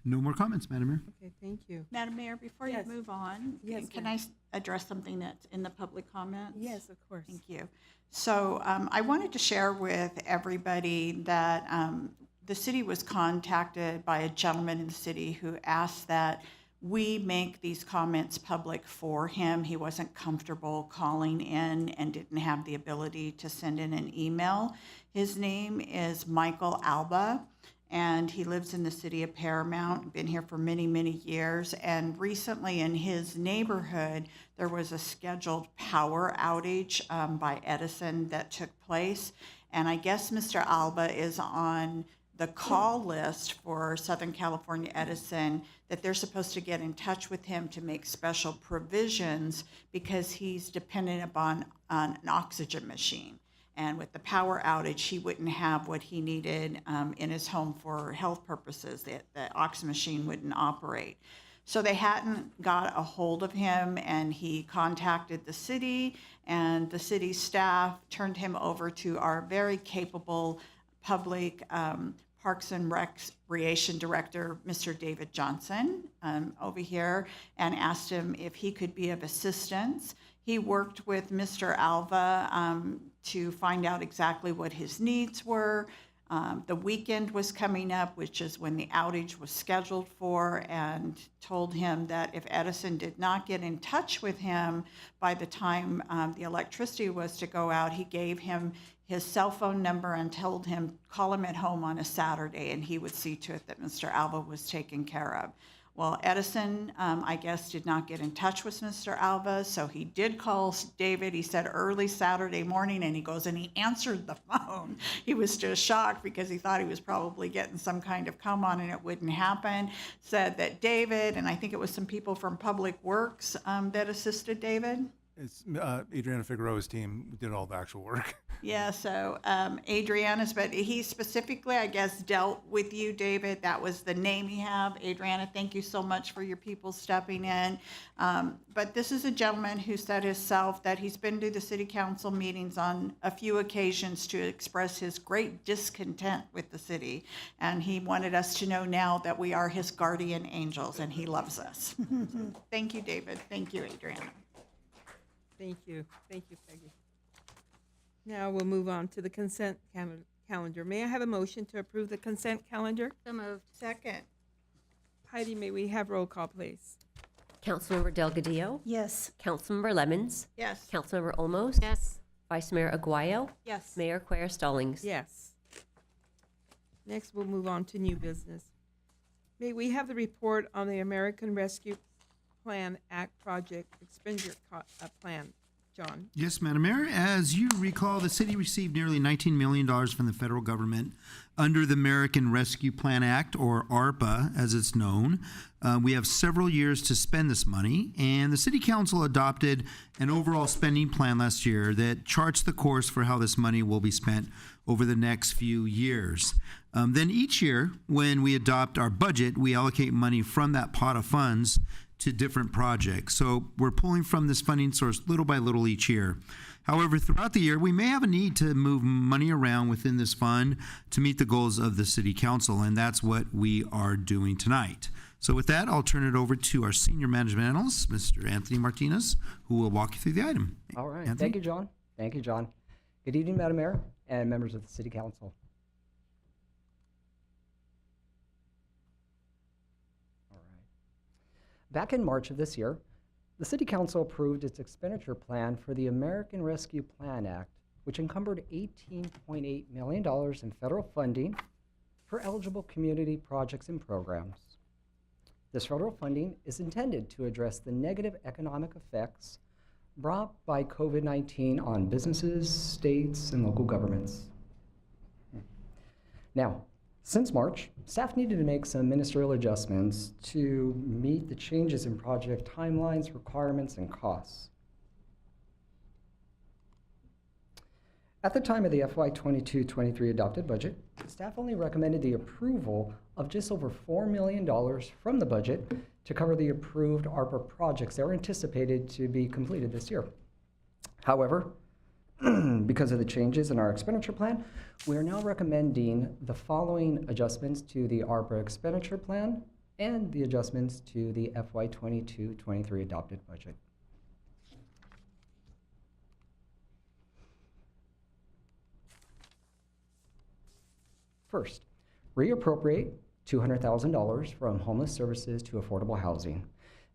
No more comments, Madam Mayor. Okay, thank you. Madam Mayor, before Yes. you move on, Yes, can ma'am. I address something that's in the public comments? Yes, of course. Thank you. So I wanted to share with everybody that the city was contacted by a gentleman in the city who asked that we make these comments public for him. He wasn't comfortable calling in and didn't have the ability to send in an email. His name is Michael Alba, and he lives in the city of Paramount, been here for many, many years. And recently in his neighborhood, there was a scheduled power outage by Edison that took place. And I guess Mr. Alba is on the call list for Southern California Edison, that they're supposed to get in touch with him to make special provisions because he's dependent upon an oxygen machine. And with the power outage, he wouldn't have what he needed in his home for health purposes. The oxygen machine wouldn't operate. So they hadn't got a hold of him, and he contacted the city, and the city staff turned him over to our very capable public Parks and Recreation Director, Mr. David Johnson, over here, and asked him if he could be of assistance. He worked with Mr. Alva to find out exactly what his needs were. The weekend was coming up, which is when the outage was scheduled for, and told him that if Edison did not get in touch with him by the time the electricity was to go out, he gave him his cell phone number and told him, call him at home on a Saturday, and he would see to it that Mr. Alva was taken care of. Well, Edison, I guess, did not get in touch with Mr. Alva, so he did call David, he said early Saturday morning, and he goes and he answered the phone. He was just shocked because he thought he was probably getting some kind of come on and it wouldn't happen. Said that David, and I think it was some people from Public Works that assisted David. It's Adriana Figueroa's team did all the actual work. Yeah, so Adriana's, but he specifically, I guess, dealt with you, David. That was the name you have. Adriana, thank you so much for your people stepping in. But this is a gentleman who said himself that he's been to the city council meetings on a few occasions to express his great discontent with the city. And he wanted us to know now that we are his guardian angels and he loves us. Thank you, David. Thank you, Adriana. Thank you. Thank you, Peggy. Now we'll move on to the consent calendar. May I have a motion to approve the consent calendar? So moved. Second. Heidi, may we have roll call, please? Councilmember Delgadillo? Yes. Councilmember Lemons? Yes. Councilmember Olmos? Yes. Vice Mayor Aguayo? Yes. Mayor Quer Stallings? Yes. Next, we'll move on to new business. May we have the report on the American Rescue Plan Act project expenditure plan, John? Yes, Madam Mayor. As you recall, the city received nearly $19 million from the federal government under the American Rescue Plan Act, or ARPA, as it's known. We have several years to spend this money, and the City Council adopted an overall spending plan last year that charts the course for how this money will be spent over the next few years. Then each year, when we adopt our budget, we allocate money from that pot of funds to different projects. So we're pulling from this funding source little by little each year. However, throughout the year, we may have a need to move money around within this fund to meet the goals of the City Council, and that's what we are doing tonight. So with that, I'll turn it over to our Senior Management Analyst, Mr. Anthony Martinez, who will walk you through the item. All right. Anthony? Thank you, John. Thank you, John. Good evening, Madam Mayor and members of the City Council. Back in March of this year, the City Council approved its expenditure plan for the American Rescue Plan Act, which encumbered $18.8 million in federal funding for eligible community projects and programs. This federal funding is intended to address the negative economic effects brought by COVID-19 on businesses, states, and local governments. Now, since March, staff needed to make some ministerial adjustments to meet the changes in project timelines, requirements, and costs. At the time of the FY 22-23 adopted budget, staff only recommended the approval of just over $4 million from the budget to cover the approved ARPA projects that were anticipated to be completed this year. However, because of the changes in our expenditure plan, we are now recommending the following adjustments to the ARPA expenditure plan and the adjustments to the FY 22-23 adopted budget. First, reappropriate $200,000 from homeless services to affordable housing.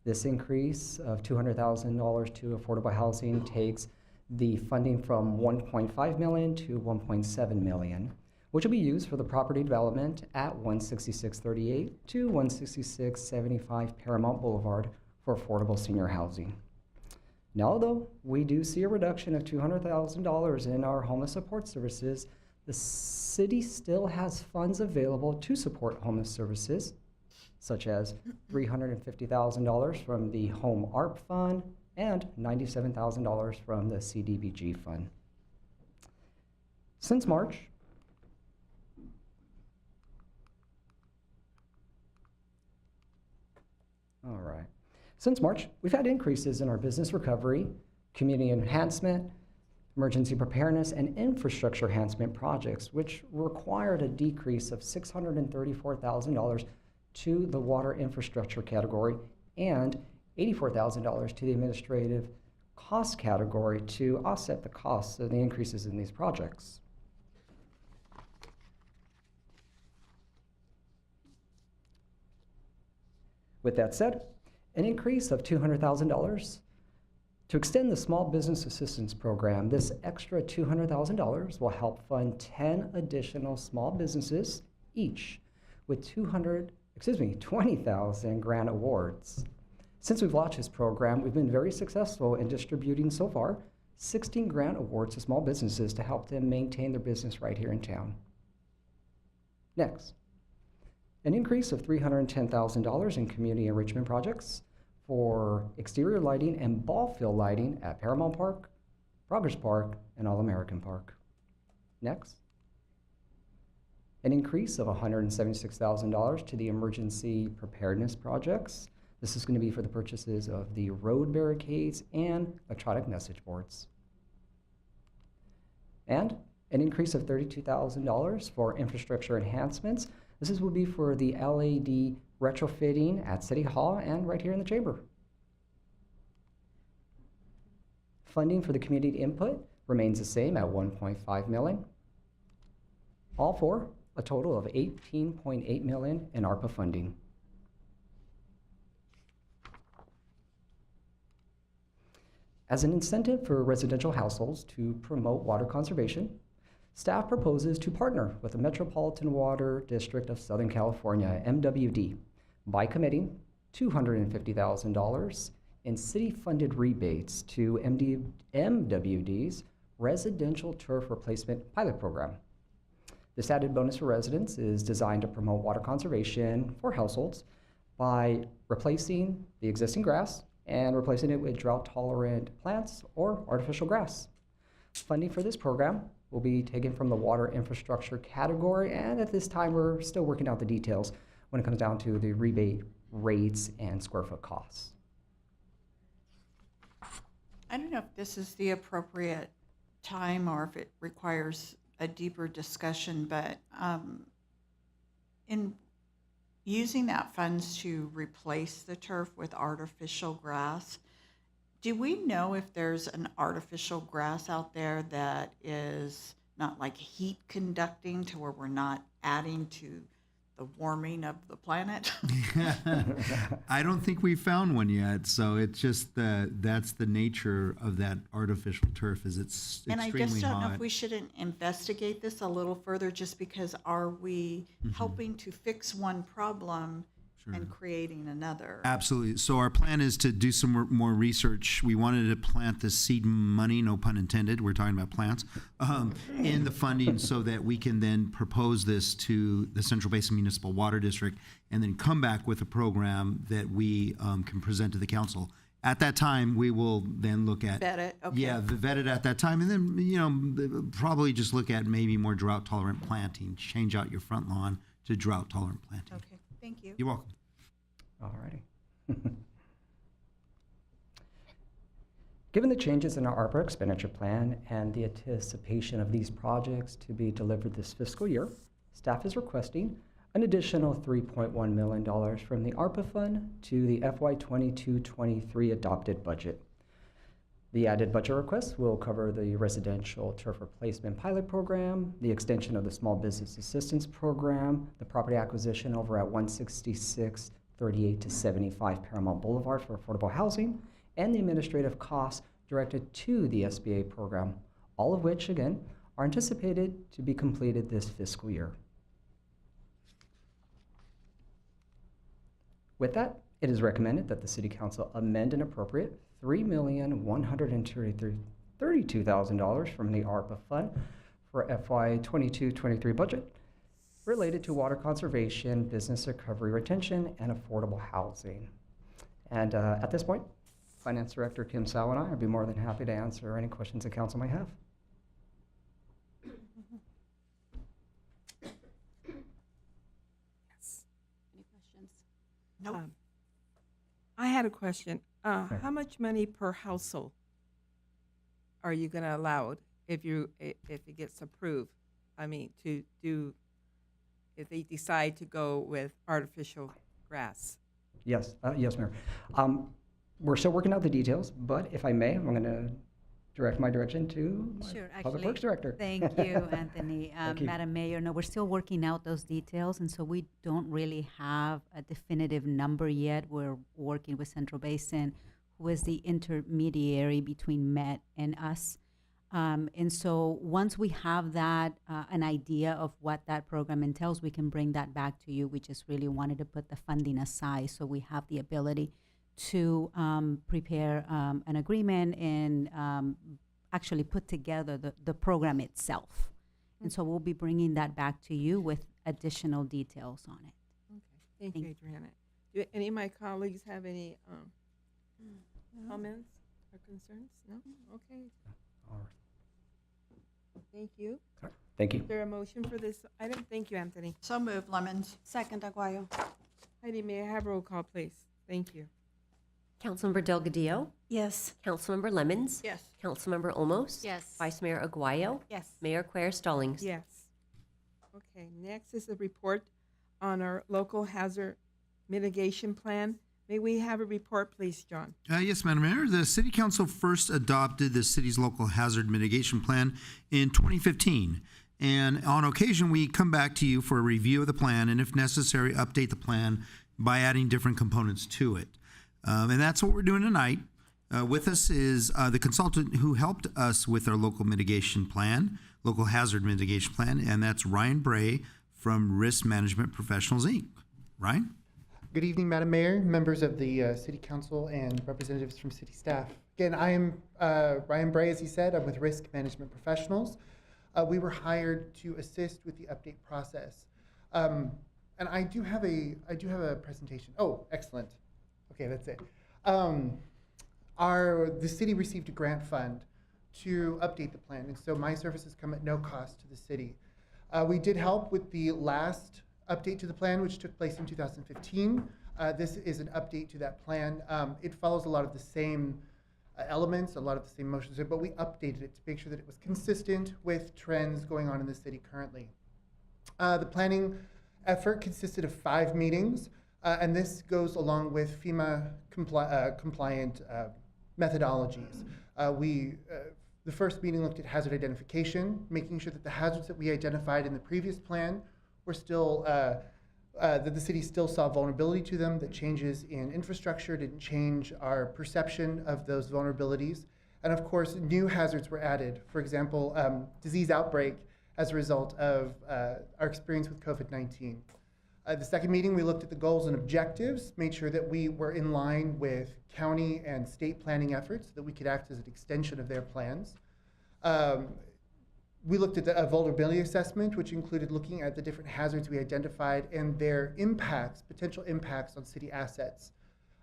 This increase of $200,000 to affordable housing takes the funding from $1.5 million to $1.7 million, which will be used for the property development at 16638 to 16675 Paramount Boulevard for affordable senior housing. Now, though, we do see a reduction of $200,000 in our homeless support services, the city still has funds available to support homeless services, such as $350,000 from the Home ARP Fund and $97,000 from the CDBG Fund. Since March, we've had increases in our business recovery, community enhancement, emergency preparedness, and infrastructure enhancement projects, which required a decrease of $634,000 to the water infrastructure category and $84,000 to the administrative cost category to offset the costs of the increases in these projects. With that said, an increase of $200,000 to extend the Small Business Assistance Program. This extra $200,000 will help fund 10 additional small businesses, each with 20,000 grant awards. Since we've launched this program, we've been very successful in distributing so far 16 grant awards to small businesses to help them maintain their business right here in town. Next, an increase of $310,000 in community enrichment projects for exterior lighting and ball field lighting at Paramount Park, Progress Park, and All-American Park. Next, an increase of $176,000 to the emergency preparedness projects. This is going to be for the purchases of the road barricades and electronic message boards. And an increase of $32,000 for infrastructure enhancements. This will be for the LED retrofitting at City Hall and right here in the chamber. Funding for the community input remains the same at $1.5 million, all for a total of $18.8 million in ARPA funding. As an incentive for residential households to promote water conservation, staff proposes to partner with the Metropolitan Water District of Southern California, MWD, by committing $250,000 in city-funded rebates to MWD's Residential Turf Replacement Pilot Program. This added bonus for residents is designed to promote water conservation for households by replacing the existing grass and replacing it with drought-tolerant plants or artificial grass. Funding for this program will be taken from the water infrastructure category, and at this time we're still working out the details when it comes down to the rebate rates and square foot costs. I don't know if this is the appropriate time or if it requires a deeper discussion, but in using that funds to replace the turf with artificial grass, do we know if there's an artificial grass out there that is not like heat conducting to where we're not adding to the warming of the planet? I don't think we found one yet. So it's just that's the nature of that artificial turf is it's And I extremely just don't know hot. if we shouldn't investigate this a little further, just because are we helping to fix one problem and creating another? Absolutely. So our plan is to do some more research. We wanted to plant the seed money, no pun intended, we're talking about plants, in the funding so that we can then propose this to the Central Basin Municipal Water District and then come back with a program that we can present to the council. At that time, we will then look at Vet it, okay. Yeah, vet it at that time, and then probably just look at maybe more drought tolerant planting. Change out your front lawn to drought tolerant planting. Okay, thank you. You're welcome. All righty. Given the changes in our ARPA expenditure plan and the anticipation of these projects to be delivered this fiscal year, staff is requesting an additional $3.1 million from the ARPA fund to the FY 22-23 adopted budget. The added budget requests will cover the residential turf replacement pilot program, the extension of the small business assistance program, the property acquisition over at 166 38 to 75 Paramount Boulevard for affordable housing, and the administrative costs directed to the SBA program, all of which, again, are anticipated to be completed this fiscal year. With that, it is recommended that the City Council amend and appropriate $3,132,000 from the ARPA Fund for FY 22-23 budget related to water conservation, business recovery, retention, and affordable housing. And at this point, Finance Director Kim Sao and I would be more than happy to answer any questions the council might have. Any questions? Nope. I had a question. How much money per household are you going to allow if it gets approved? I mean, to do if they decide to go with artificial grass. Yes, yes, Mayor. We're still working out the details, but if I may, I'm going to direct my direction to my Sure, Public actually, Works Director. thank you, Anthony. Thank you. Madam Mayor, no, we're still working out those details, and so we don't really have a definitive number yet. We're working with Central Basin, who is the intermediary between Met and us. And so once we have that, an idea of what that program entails, we can bring that back to you. We just really wanted to put the funding aside so we have the ability to prepare an agreement and actually put together the program itself. And so we'll be bringing that back to you with additional details on it. Okay, thank you, Adriana. Do any of my colleagues have any comments or concerns? No? Okay. All right. Thank you. Thank you. Is there a motion for this item? Thank you, Anthony. So moved, Lemons. Second, Aguayo. Heidi, may I have roll call, please? Thank you. Councilmember Delgadillo? Yes. Councilmember Lemmons? Yes. Councilmember Olmos? Yes. Vice Mayor Aguayo? Yes. Mayor Quer Stallings? Yes. Okay, next is the report on our local hazard mitigation plan. May we have a report, please, John? Yes, Madam Mayor. The City Council first adopted the city's local hazard mitigation plan in 2015. And on occasion, we come back to you for a review of the plan and, if necessary, update the plan by adding different components to it. And that's what we're doing tonight. With us is the consultant who helped us with our local mitigation plan, local hazard mitigation plan, and that's Ryan Bray from Risk Management Professionals, Inc. Ryan? Good evening, Madam Mayor, members of the City Council, and representatives from city staff. Again, I am Ryan Bray, as he said. I'm with Risk Management Professionals. We were hired to assist with the update process. And I do have a presentation. Oh, excellent. Okay, that's it. The city received a grant fund to update the plan, and so my services come at no cost to the city. We did help with the last update to the plan, which took place in 2015. This is an update to that plan. It follows a lot of the same elements, a lot of the same motions, but we updated it to make sure that it was consistent with trends going on in the city currently. The planning effort consisted of 5 meetings, and this goes along with FEMA compliant methodologies. The first meeting looked at hazard identification, making sure that the hazards that we identified in the previous plan were still, that the city still saw vulnerability to them, that changes in infrastructure didn't change our perception of those vulnerabilities. And of course, new hazards were added. For example, disease outbreak as a result of our experience with COVID-19. The second meeting, we looked at the goals and objectives, made sure that we were in line with county and state planning efforts, so that we could act as an extension of their plans. We looked at a vulnerability assessment, which included looking at the different hazards we identified and their impacts, potential impacts on city assets.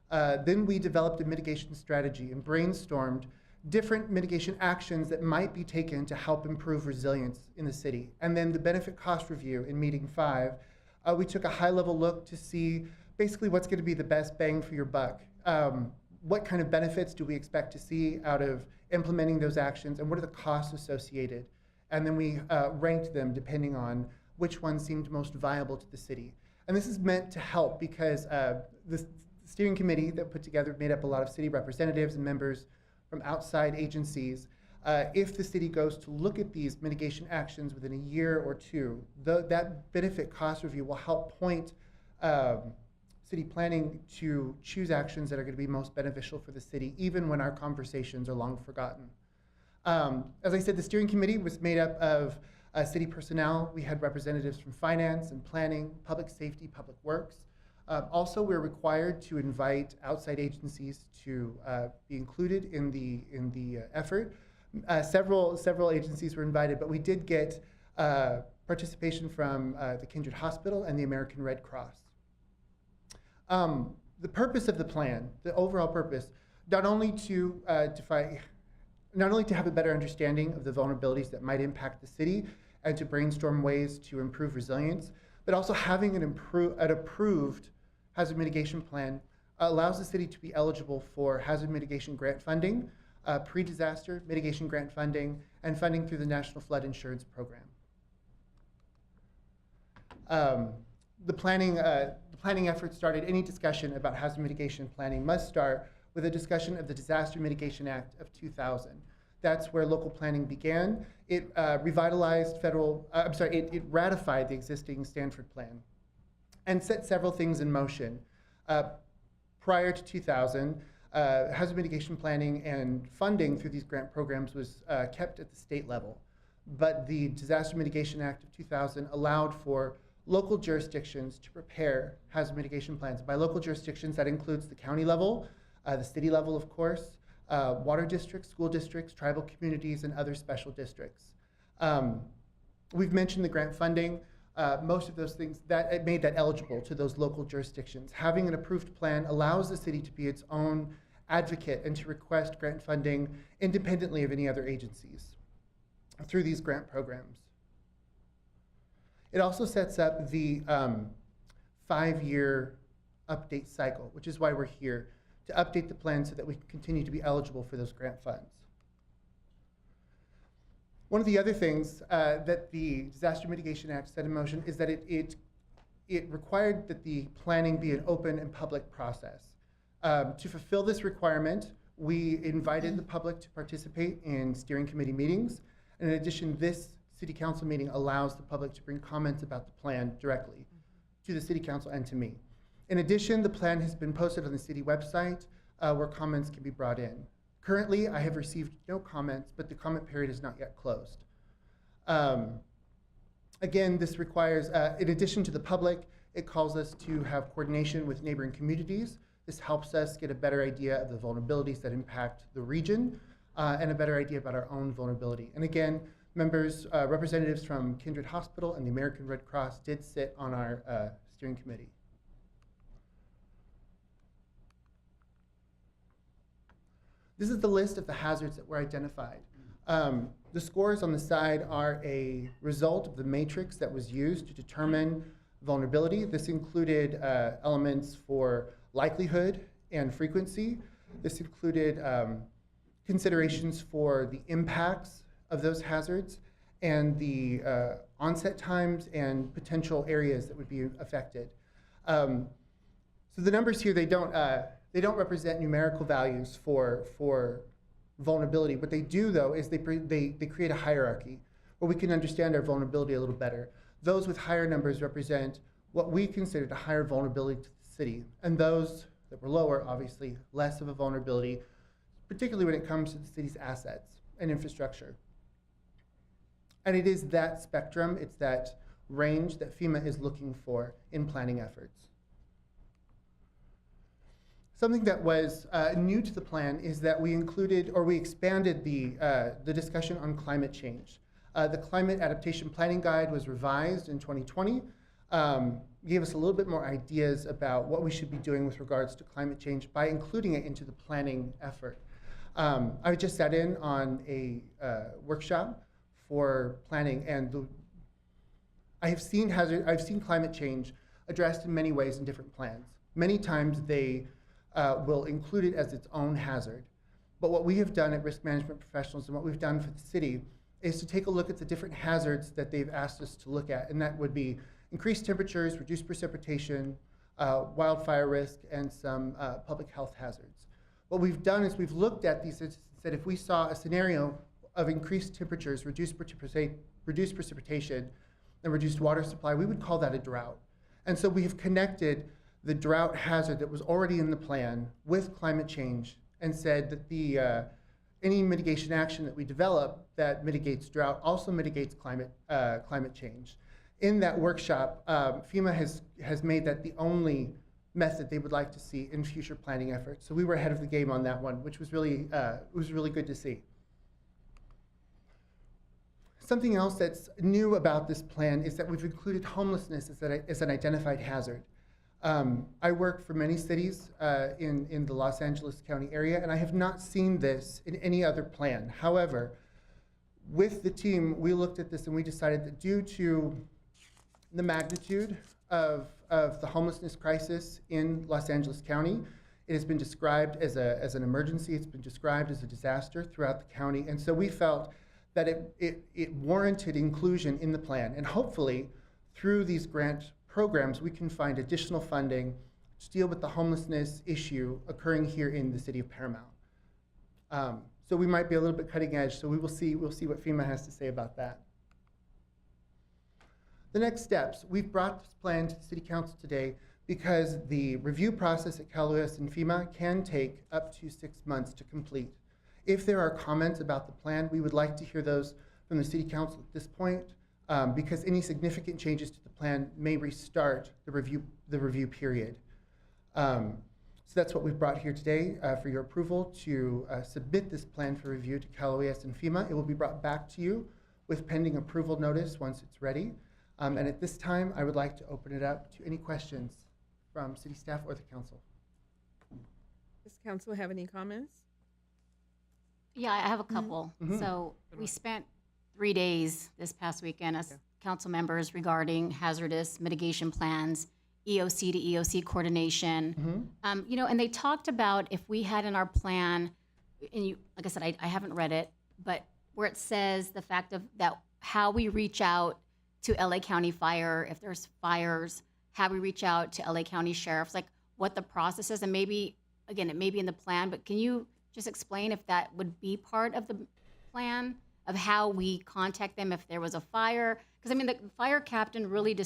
Then we developed a mitigation strategy and brainstormed different mitigation actions that might be taken to help improve resilience in the city. And then the benefit cost review in meeting 5, we took a high-level look to see basically what's going to be the best bang for your buck. What kind of benefits do we expect to see out of implementing those actions, and what are the costs associated? And then we ranked them depending on which one seemed most viable to the city. And this is meant to help because the steering committee that put together made up a lot of city representatives and members from outside agencies. If the city goes to look at these mitigation actions within a year or two, that benefit cost review will help point city planning to choose actions that are going to be most beneficial for the city, even when our conversations are long forgotten. As I said, the steering committee was made up of city personnel. We had representatives from finance and planning, public safety, public works. Also, we're required to invite outside agencies to be included in the effort. Several agencies were invited, but we did get participation from the Kindred Hospital and the American Red Cross. The purpose of the plan, the overall purpose, not only to have a better understanding of the vulnerabilities that might impact the city and to brainstorm ways to improve resilience, but also having an approved hazard mitigation plan allows the city to be eligible for hazard mitigation grant funding, pre-disaster mitigation grant funding, and funding through the National Flood Insurance Program. The planning effort started. Any discussion about hazard mitigation planning must start with a discussion of the Disaster Mitigation Act of 2000. That's where local planning began. It ratified the existing Stanford Plan and set several things in motion. Prior to 2000, hazard mitigation planning and funding through these grant programs was kept at the state level. But the Disaster Mitigation Act of 2000 allowed for local jurisdictions to prepare hazard mitigation plans. By local jurisdictions, that includes the county level, the city level, of course, water districts, school districts, tribal communities, and other special districts. We've mentioned the grant funding. Most of those things, it made that eligible to those local jurisdictions. Having an approved plan allows the city to be its own advocate and to request grant funding independently of any other agencies through these grant programs. It also sets up the 5-year update cycle, which is why we're here, to update the plan so that we can continue to be eligible for those grant funds. One of the other things that the Disaster Mitigation Act set in motion is that it required that the planning be an open and public process. To fulfill this requirement, we invited the public to participate in steering committee meetings. And in addition, this City Council meeting allows the public to bring comments about the plan directly to the City Council and to me. In addition, the plan has been posted on the city website where comments can be brought in. Currently, I have received no comments, but the comment period is not yet closed. Again, this requires, in addition to the public, it calls us to have coordination with neighboring communities. This helps us get a better idea of the vulnerabilities that impact the region and a better idea about our own vulnerability. And again, members, representatives from Kindred Hospital and the American Red Cross did sit on our steering committee. This is the list of the hazards that were identified. The scores on the side are a result of the matrix that was used to determine vulnerability. This included elements for likelihood and frequency. This included considerations for the impacts of those hazards and the onset times and potential areas that would be affected. So the numbers here, they don't represent numerical values for vulnerability. What they do, though, is they create a hierarchy where we can understand our vulnerability a little better. Those with higher numbers represent what we considered a higher vulnerability to the city, and those that were lower, obviously, less of a vulnerability, particularly when it comes to the city's assets and infrastructure. And it is that spectrum, it's that range that FEMA is looking for in planning efforts. Something that was new to the plan is that we included, or we expanded the discussion on climate change. The Climate Adaptation Planning Guide was revised in 2020, gave us a little bit more ideas about what we should be doing with regards to climate change by including it into the planning effort. I just sat in on a workshop for planning, and I've seen climate change addressed in many ways in different plans. Many times they will include it as its own hazard. But what we have done at Risk Management Professionals and what we've done for the city is to take a look at the different hazards that they've asked us to look at, and that would be increased temperatures, reduced precipitation, wildfire risk, and some public health hazards. What we've done is we've looked at these said if we saw a scenario of increased temperatures, reduced precipitation, and reduced water supply, we would call that a drought. And so we have connected the drought hazard that was already in the plan with climate change and said that any mitigation action that we develop that mitigates drought also mitigates climate change. In that workshop, FEMA has made that the only method they would like to see in future planning efforts. So we were ahead of the game on that one, which was really good to see. Something else that's new about this plan is that we've included homelessness as an identified hazard. I work for many cities in the Los Angeles County area, and I have not seen this in any other plan. However, with the team, we looked at this and we decided that due to the magnitude of the homelessness crisis in Los Angeles County, it has been described as an emergency. It's been described as a disaster throughout the county, and so we felt that it warranted inclusion in the plan. And hopefully, through these grant programs, we can find additional funding to deal with the homelessness issue occurring here in the city of Paramount. So we might be a little bit cutting edge, so we'll see what FEMA has to say about that. The next steps, we've brought this plan to the City Council today because the review process at Cal OES and FEMA can take up to 6 months to complete. If there are comments about the plan, we would like to hear those from the City Council at this point, because any significant changes to the plan may restart the review period. So that's what we've brought here today for your approval to submit this plan for review to Cal OES and FEMA. It will be brought back to you with pending approval notice once it's ready. And at this time, I would like to open it up to any questions from city staff or the council. Does council have any comments? Yeah, I have a couple. So we spent 3 days this past weekend as council members regarding hazardous mitigation plans, EOC to EOC coordination. You know, and they talked about if we had in our plan, and you, like I said, I haven't read it, but where it says the fact of that how we reach out to LA County Fire, if there's fires, how we reach out to LA County Sheriffs, like what the process is, and maybe, again, it may be in the plan, but can you just explain if that would be part of the plan of how we contact them if there was a fire? Because I mean, the fire captain really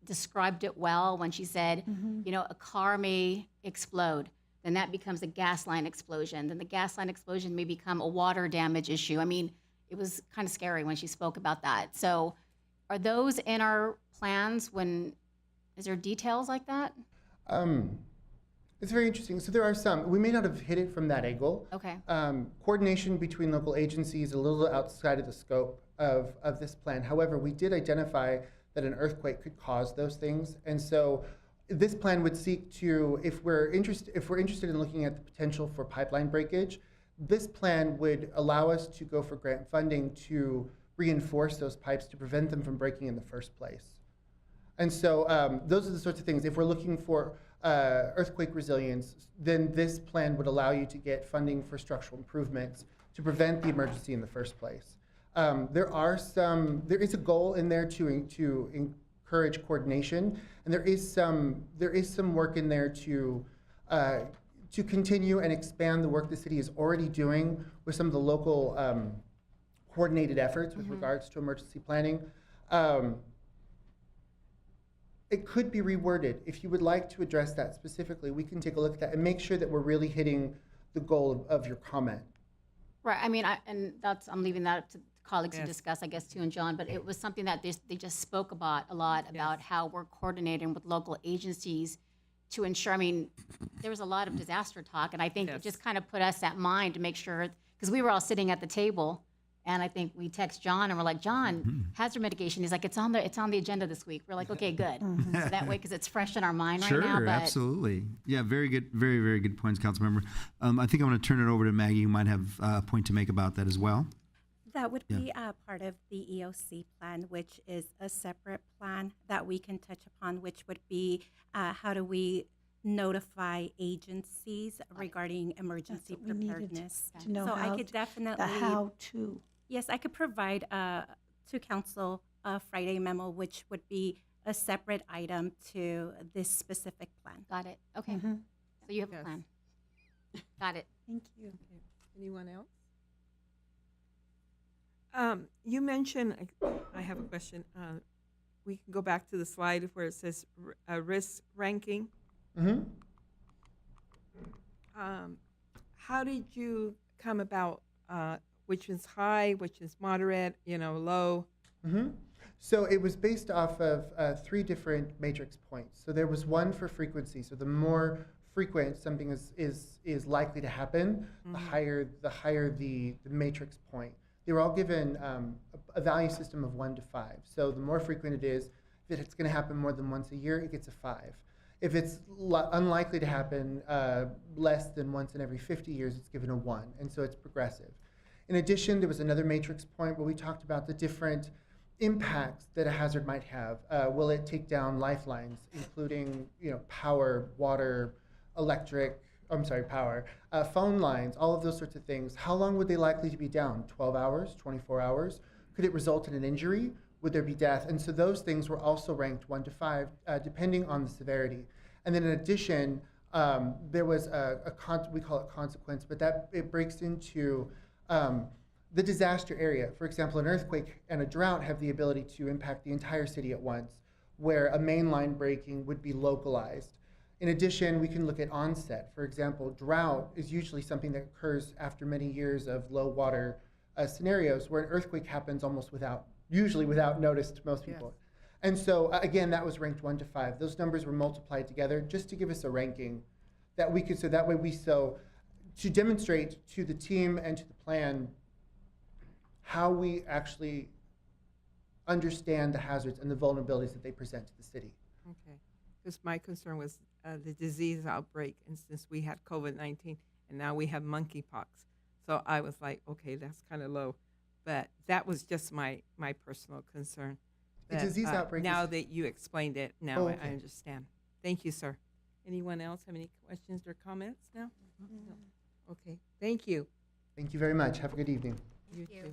described it well when she said, you know, a car may explode, then that becomes a gas line explosion. Then the gas line explosion may become a water damage issue. I mean, it was kind of scary when she spoke about that. So are those in our plans is there details like that? It's very interesting. So there are some. We may not have hit it from that angle. Okay. Coordination between local agencies is a little outside of the scope of this plan. However, we did identify that an earthquake could cause those things. And so this plan would seek to, if we're interested in looking at the potential for pipeline breakage, this plan would allow us to go for grant funding to reinforce those pipes to prevent them from breaking in the first place. And so those are the sorts of things. If we're looking for earthquake resilience, then this plan would allow you to get funding for structural improvements to prevent the emergency in the first place. There is a goal in there to encourage coordination, and there is some work in there to continue and expand the work the city is already doing with some of the local coordinated efforts with regards to emergency planning. It could be reworded. If you would like to address that specifically, we can take a look at that and make sure that we're really hitting the goal of your comment. Right. I mean, I'm leaving that up to colleagues to discuss, I guess, too, and John. But it was something that they just spoke about a lot about how we're coordinating with local agencies to ensure. I mean, there was a lot of disaster talk, and I think it just kind of put us at mind to make sure, because we were all sitting at the table. And I think we text John and we're like, John, hazard mitigation. He's like, it's on the agenda this week. We're like, okay, good. So that way, because it's fresh in our mind right now. Sure, absolutely. Yeah, very good, very, very good points, Councilmember. I think I want to turn it over to Maggie, who might have a point to make about that as well. That would be part of the EOC plan, which is a separate plan that we can touch upon, which would be how do we notify agencies regarding emergency preparedness. To know so how I could definitely the how to. Yes, I could provide to council a Friday memo, which would be a separate item to this specific plan. Got it. Okay. So you have a plan. Got it. Thank you. Anyone else? You mentioned, I have a question. We can go back to the slide where it says risk ranking. Mm-hmm. How did you come about which is high, which is moderate, low? Mm-hmm. So it was based off of 3 different matrix points. So there was one for frequency. So the more frequent something is likely to happen, the higher the matrix point. They were all given a value system of 1 to 5. So the more frequent it is, if it's going to happen more than once a year, it gets a 5. If it's unlikely to happen less than once in every 50 years, it's given a 1. And so it's progressive. In addition, there was another matrix point where we talked about the different impacts that a hazard might have. Will it take down lifelines, including power, water, power, phone lines, all of those sorts of things? How long would they likely to be down? 12 hours, 24 hours? Could it result in an injury? Would there be death? And so those things were also ranked 1 to 5, depending on the severity. And then in addition, there was we call it consequence, but it breaks into the disaster area. For example, an earthquake and a drought have the ability to impact the entire city at once, where a main line breaking would be localized. In addition, we can look at onset. For example, drought is usually something that occurs after many years of low water scenarios, where an earthquake happens usually without notice to most people. Yes. And so again, that was ranked 1 to 5. Those numbers were multiplied together just to give us a ranking that we could, so that way to demonstrate to the team and to the plan how we actually understand the hazards and the vulnerabilities that they present to the city. Okay, because my concern was the disease outbreak, and since we had COVID-19 and now we have monkeypox. So I was like, okay, that's kind of low. But that was just my personal concern. The disease outbreak now that you explained it, now okay. I understand. Thank you, sir. Anyone else have any questions or comments now? No. Okay, thank you. Thank you very much. Have a good evening. You too. Let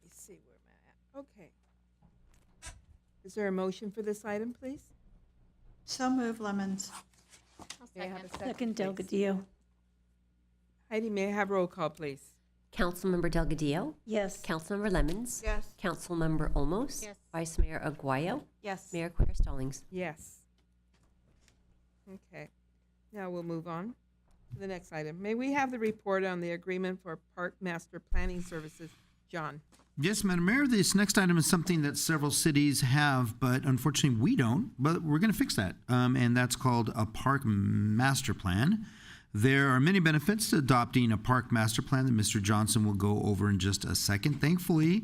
me see where I'm at. Okay. Is there a motion for this item, please? So move, Lemons. May I have a Second, please? Delgadillo. Heidi, may I have roll call, please? Councilmember Delgadillo? Yes. Councilmember Lemons? Yes. Councilmember Olmos? Yes. Vice Mayor Aguayo? Yes. Mayor Quer Stallings? Yes. Okay. Now we'll move on to the next item. May we have the report on the agreement for Park Master Planning Services? John. Yes, Madam Mayor, this next item is something that several cities have, but unfortunately we don't, but we're going to fix that. And that's called a Park Master Plan. There are many benefits to adopting a park master plan that Mr. Johnson will go over in just a second. Thankfully,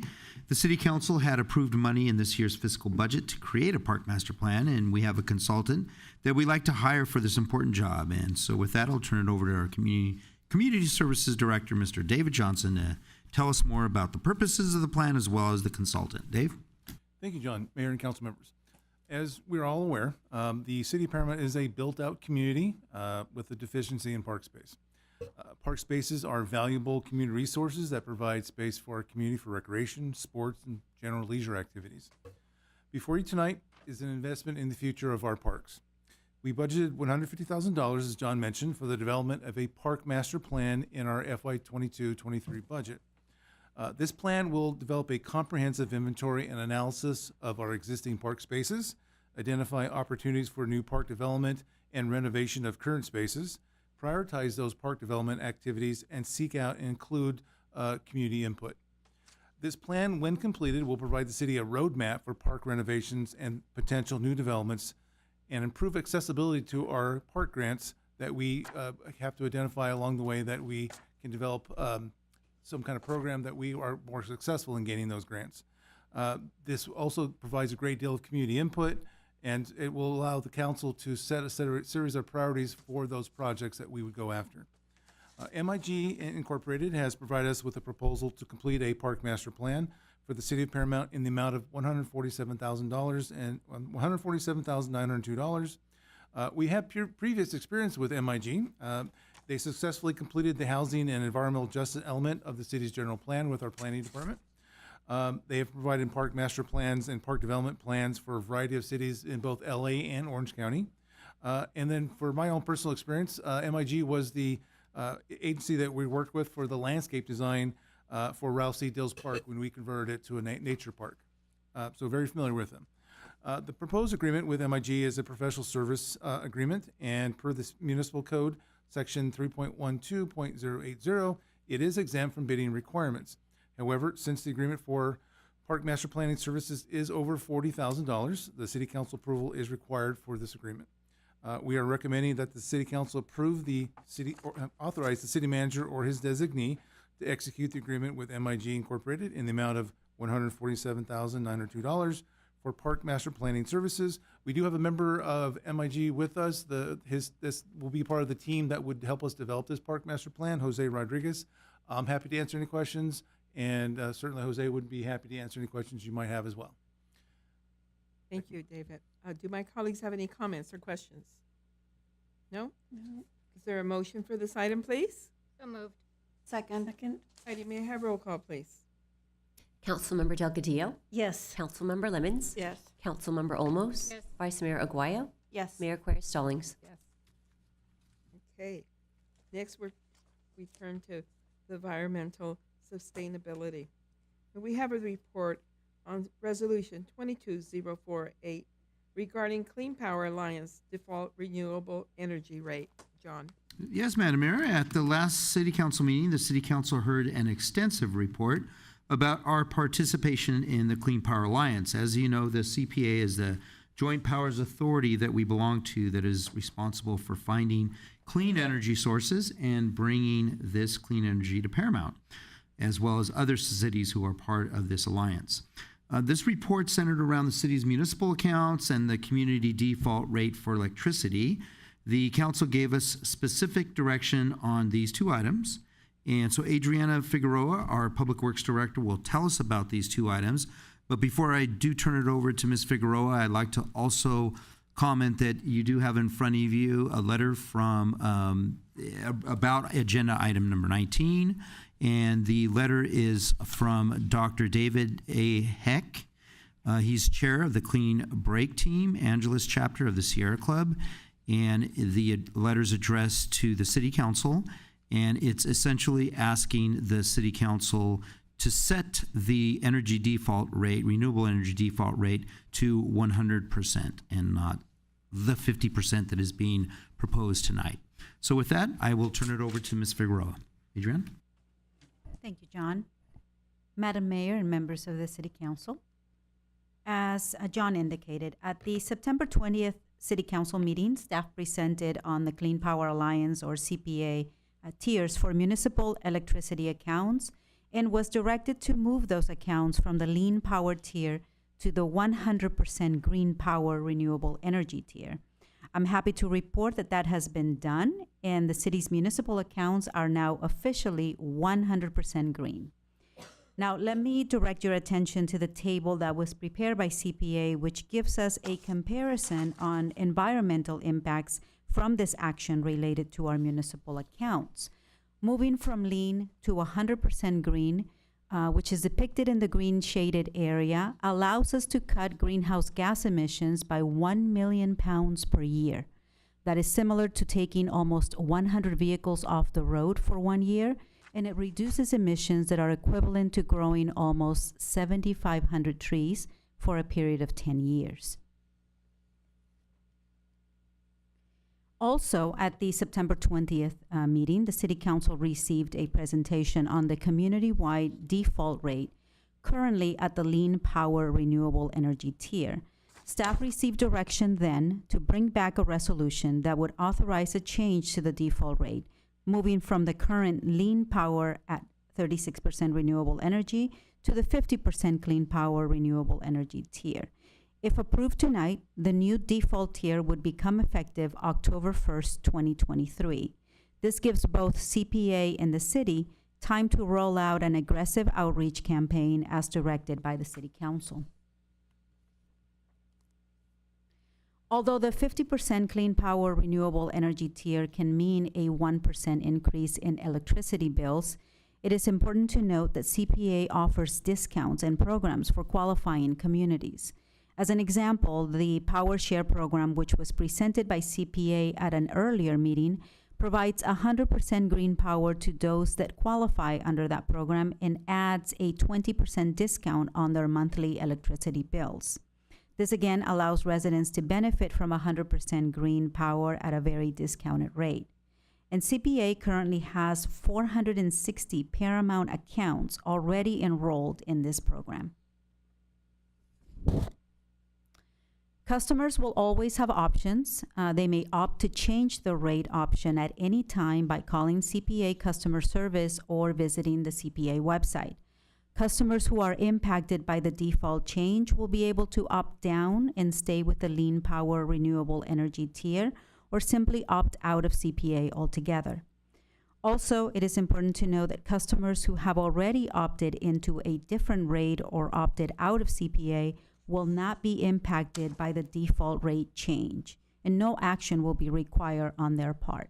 the City Council had approved money in this year's fiscal budget to create a park master plan, and we have a consultant that we like to hire for this important job. And so with that, I'll turn it over to our Community Services Director, Mr. David Johnson, to tell us more about the purposes of the plan as well as the consultant. Dave? Thank you, John, Mayor and council members. As we're all aware, the City of Paramount is a built-out community with a deficiency in park space. Park spaces are valuable community resources that provide space for our community for recreation, sports, and general leisure activities. Before you tonight is an investment in the future of our parks. We budgeted $150,000, as John mentioned, for the development of a park master plan in our FY 22-23 budget. This plan will develop a comprehensive inventory and analysis of our existing park spaces, identify opportunities for new park development and renovation of current spaces, prioritize those park development activities, and seek out and include community input. This plan, when completed, will provide the city a roadmap for park renovations and potential new developments and improve accessibility to our park grants that we have to identify along the way, that we can develop some kind of program that we are more successful in gaining those grants. This also provides a great deal of community input, and it will allow the council to set a series of priorities for those projects that we would go after. MIG Incorporated has provided us with a proposal to complete a park master plan for the City of Paramount in the amount of $147,000 and $147,902. We have previous experience with MIG. They successfully completed the housing and environmental justice element of the city's general plan with our planning department. They have provided park master plans and park development plans for a variety of cities in both LA and Orange County. And then for my own personal experience, MIG was the agency that we worked with for the landscape design for Ralph C. Dills Park when we converted it to a nature park. So very familiar with them. The proposed agreement with MIG is a professional service agreement, and per the municipal code, section 3.12.080, it is exempt from bidding requirements. However, since the agreement for park master planning services is over $40,000, the city council approval is required for this agreement. We are recommending that the city council approve authorize the city manager or his designee to execute the agreement with MIG Incorporated in the amount of $147,902 for park master planning services. We do have a member of MIG with us. This will be part of the team that would help us develop this park master plan, Jose Rodriguez. I'm happy to answer any questions, and certainly Jose would be happy to answer any questions you might have as well. Thank you, David. Do my colleagues have any comments or questions? No? No. Is there a motion for this item, please? So moved. Second. Heidi, may I have roll call, please? Councilmember Delgadillo? Yes. Councilmember Lemons? Yes. Councilmember Olmos? Yes. Vice Mayor Aguayo? Yes. Mayor Quer Stallings? Yes. Okay. Next, we turn to the environmental sustainability. And we have a report on Resolution 22048 regarding Clean Power Alliance default renewable energy rate. John. Yes, Madam Mayor. At the last City Council meeting, the City Council heard an extensive report about our participation in the Clean Power Alliance. As you know, the CPA is the joint powers authority that we belong to that is responsible for finding clean energy sources and bringing this clean energy to Paramount, as well as other cities who are part of this alliance. This report centered around the city's municipal accounts and the community default rate for electricity. The council gave us specific direction on these two items. And so Adriana Figueroa, our Public Works Director, will tell us about these two items. But before I do turn it over to Ms. Figueroa, I'd like to also comment that you do have in front of you a letter from about agenda item number 19. And the letter is from Dr. David A. Heck. He's chair of the Clean Break Team, Angeles chapter of the Sierra Club. And the letter's addressed to the City Council. And it's essentially asking the City Council to set the energy default rate, renewable energy default rate, to 100% and not the 50% that is being proposed tonight. So with that, I will turn it over to Ms. Figueroa. Adrienne? Thank you, John. Madam Mayor and members of the City Council, as John indicated, at the September 20th City Council meeting, staff presented on the Clean Power Alliance, or CPA, tiers for municipal electricity accounts, and was directed to move those accounts from the lean power tier to the 100% green power renewable energy tier. I'm happy to report that that has been done, and the city's municipal accounts are now officially 100% green. Now, let me direct your attention to the table that was prepared by CPA, which gives us a comparison on environmental impacts from this action related to our municipal accounts. Moving from lean to 100% green, which is depicted in the green shaded area, allows us to cut greenhouse gas emissions by 1 million pounds per year. That is similar to taking almost 100 vehicles off the road for 1 year, and it reduces emissions that are equivalent to growing almost 7,500 trees for a period of 10 years. Also, at the September 20th meeting, the City Council received a presentation on the community-wide default rate, currently at the lean power renewable energy tier. Staff received direction then to bring back a resolution that would authorize a change to the default rate, moving from the current lean power at 36% renewable energy to the 50% clean power renewable energy tier. If approved tonight, the new default tier would become effective October 1st, 2023. This gives both CPA and the city time to roll out an aggressive outreach campaign as directed by the City Council. Although the 50% clean power renewable energy tier can mean a 1% increase in electricity bills, it is important to note that CPA offers discounts and programs for qualifying communities. As an example, the Power Share program, which was presented by CPA at an earlier meeting, provides 100% green power to those that qualify under that program and adds a 20% discount on their monthly electricity bills. This again allows residents to benefit from 100% green power at a very discounted rate. And CPA currently has 460 Paramount accounts already enrolled in this program. Customers will always have options. They may opt to change the rate option at any time by calling CPA customer service or visiting the CPA website. Customers who are impacted by the default change will be able to opt down and stay with the Lean Power Renewable Energy tier, or simply opt out of CPA altogether. Also, it is important to know that customers who have already opted into a different rate or opted out of CPA will not be impacted by the default rate change, and no action will be required on their part.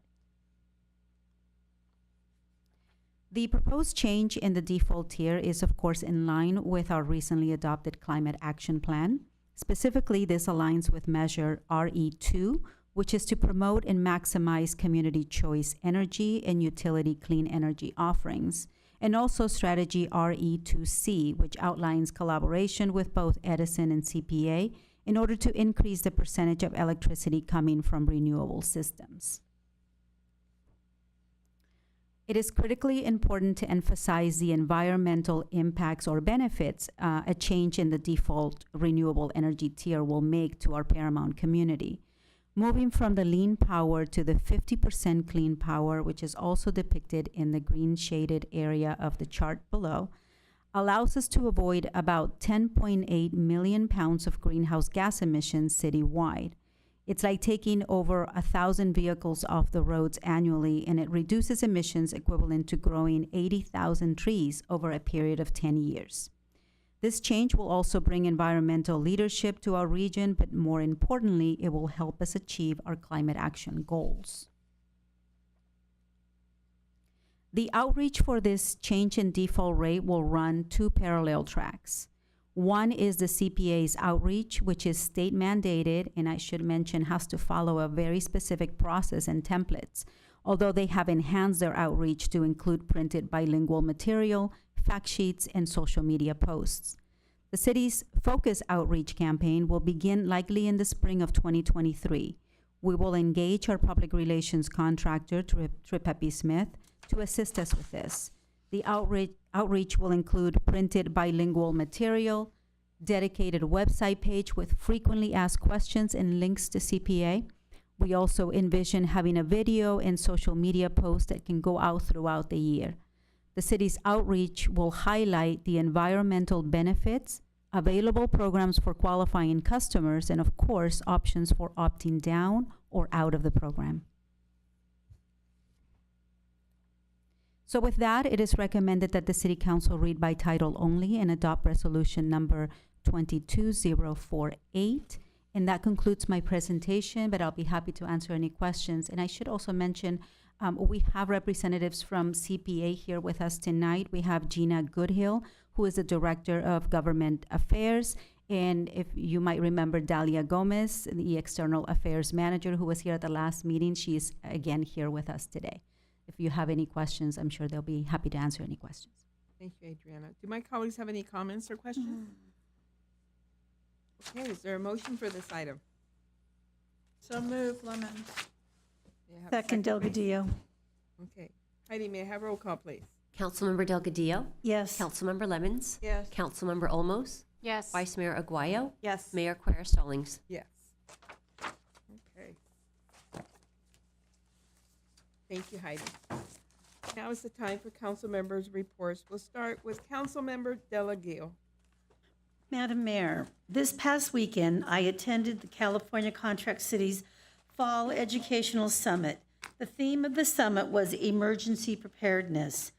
The proposed change in the default tier is, of course, in line with our recently adopted Climate Action Plan. Specifically, this aligns with Measure RE2, which is to promote and maximize community choice energy and utility clean energy offerings, and also Strategy RE2C, which outlines collaboration with both Edison and CPA in order to increase the percentage of electricity coming from renewable systems. It is critically important to emphasize the environmental impacts or benefits a change in the default renewable energy tier will make to our Paramount community. Moving from the lean power to the 50% clean power, which is also depicted in the green shaded area of the chart below, allows us to avoid about 10.8 million pounds of greenhouse gas emissions citywide. It's like taking over 1,000 vehicles off the roads annually, and it reduces emissions equivalent to growing 80,000 trees over a period of 10 years. This change will also bring environmental leadership to our region, but more importantly, it will help us achieve our climate action goals. The outreach for this change in default rate will run 2 parallel tracks. One is the CPA's outreach, which is state mandated, and I should mention has to follow a very specific process and templates, although they have enhanced their outreach to include printed bilingual material, fact sheets, and social media posts. The city's Focus outreach campaign will begin likely in the spring of 2023. We will engage our public relations contractor, Tripepi Smith, to assist us with this. The outreach will include printed bilingual material, dedicated website page with frequently asked questions and links to CPA. We also envision having a video and social media post that can go out throughout the year. The city's outreach will highlight the environmental benefits, available programs for qualifying customers, and of course, options for opting down or out of the program. So with that, it is recommended that the City Council read by title only and adopt resolution number 22048. And that concludes my presentation, but I'll be happy to answer any questions. And I should also mention, we have representatives from CPA here with us tonight. We have Gina Goodhill, who is the Director of Government Affairs. And if you might remember Dalia Gomez, the External Affairs Manager, who was here at the last meeting. She is again here with us today. If you have any questions, I'm sure they'll be happy to answer any questions. Thank you, Adriana. Do my colleagues have any comments or questions? Okay, is there a motion for this item? So move, Lemon. May I have a Second, please? Delgadillo. Okay. Heidi, may I have roll call, please? Councilmember Delgadillo? Yes. Councilmember Lemons? Yes. Councilmember Olmos? Yes. Vice Mayor Aguayo? Yes. Mayor Quer Stallings? Yes. Okay. Thank you, Heidi. Now is the time for council members' reports. We'll start with Councilmember Delgadillo. Madam Mayor, this past weekend, I attended the California Contract Cities Fall Educational Summit. The theme of the summit was emergency preparedness.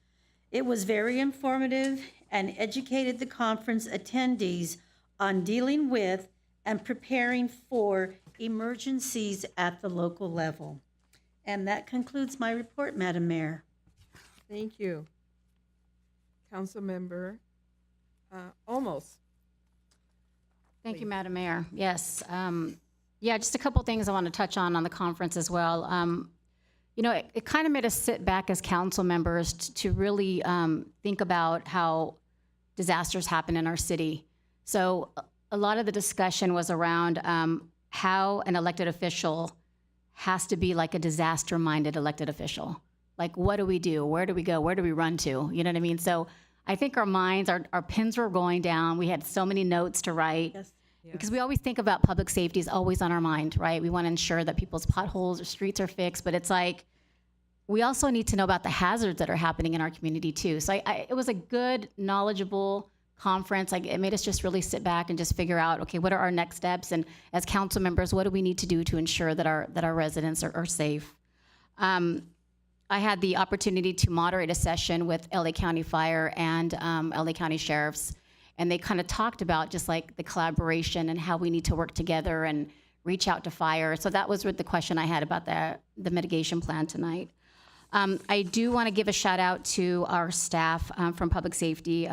It was very informative and educated the conference attendees on dealing with and preparing for emergencies at the local level. And that concludes my report, Madam Mayor. Thank you. Councilmember Olmos. Thank you, Please. Madam Mayor. Yes. Yeah, just a couple things I want to touch on the conference as well. it kind of made us sit back as council members to really think about how disasters happen in our city. So a lot of the discussion was around how an elected official has to be like a disaster-minded elected official. Like, what do we do? Where do we go? Where do we run to? You know what I mean? So I think our minds, our pins were going down. We had so many notes to write. Yes. Because we always think about public safety is always on our mind, right? We want to ensure that people's potholes or streets are fixed, but it's like, we also need to know about the hazards that are happening in our community too. So it was a good, knowledgeable conference. Like, it made us just really sit back and just figure out, okay, what are our next steps? And as council members, what do we need to do to ensure that our residents are safe? I had the opportunity to moderate a session with LA County Fire and LA County Sheriffs, and they kind of talked about just like the collaboration and how we need to work together and reach out to fire. So that was the question I had about the mitigation plan tonight. I do want to give a shout out to our staff from Public Safety.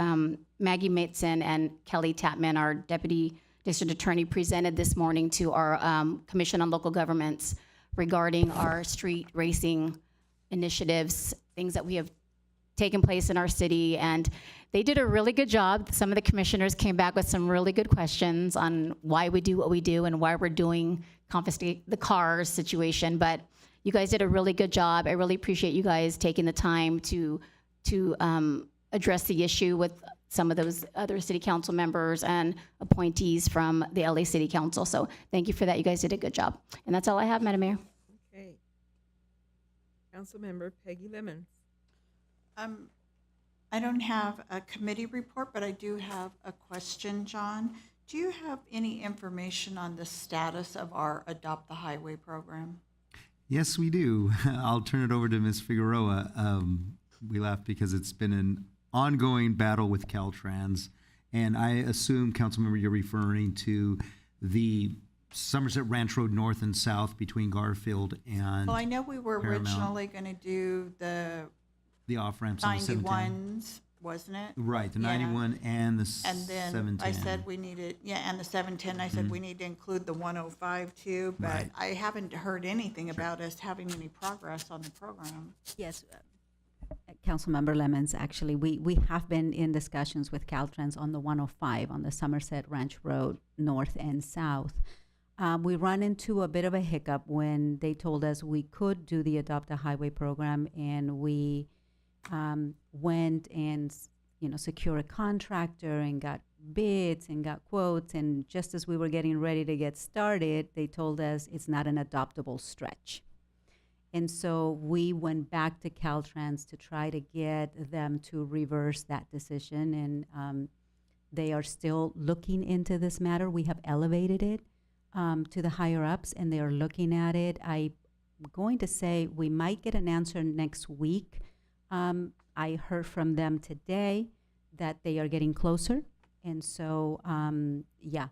Maggie Maitson and Kelly Tapman, our Deputy District Attorney, presented this morning to our Commission on Local Governments regarding our street racing initiatives, things that we have taken place in our city, and they did a really good job. Some of the commissioners came back with some really good questions on why we do what we do and why we're doing confiscate the cars situation, but you guys did a really good job. I really appreciate you guys taking the time to address the issue with some of those other city council members and appointees from the LA City Council. So thank you for that. You guys did a good job. And that's all I have, Madam Mayor. Okay. Councilmember Peggy Lemons. I don't have a committee report, but I do have a question, John. Do you have any information on the status of our Adopt the Highway program? Yes, we do. I'll turn it over to Ms. Figueroa. We laugh because it's been an ongoing battle with Caltrans, and I assume, Councilmember, you're referring to the Somerset Ranch Road North and South between Garfield and Well, I know we were Paramount. originally going to do the off-ramps on the 710. 91s, wasn't it? Right, the Yeah. 91 and the And then 710. I said we needed, and the 710, I said we need to include the 105 too, but Right. I haven't heard anything about us having any progress on the program. Yes, Councilmember Lemons, actually, we have been in discussions with Caltrans on the 105 on the Somerset Ranch Road North and South. We run into a bit of a hiccup when they told us we could do the Adopt a Highway program, and we went and secure a contractor and got bids and got quotes, and just as we were getting ready to get started, they told us it's not an adoptable stretch. And so we went back to Caltrans to try to get them to reverse that decision, and they are still looking into this matter. We have elevated it to the higher ups, and they are looking at it. I'm going to say we might get an answer next week. I heard from them today that they are getting closer, and so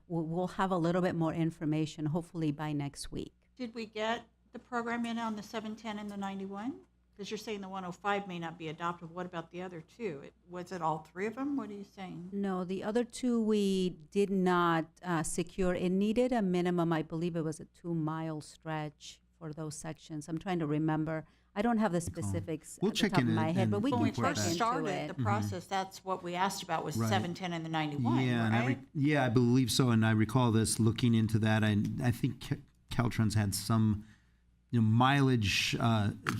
we'll have a little bit more information hopefully by next week. Did we get the program in on the 710 and the 91? Because you're saying the 105 may not be adopted. What about the other two? Was it all three of them? What are you saying? No, the other two we did not secure. It needed a minimum, I believe it was a 2-mile stretch for those sections. I'm trying to remember. I don't have the specifics We'll at the check top in of my it head, but and we When can we check first into started it. the process, that's what we asked about was Right. 710 and the 91, Yeah, right? and I believe so, and I recall this looking into that. I think Caltrans had some mileage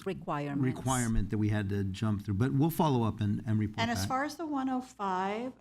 requirement that we had to jump through, but we'll follow up and report And as back. far as the 105,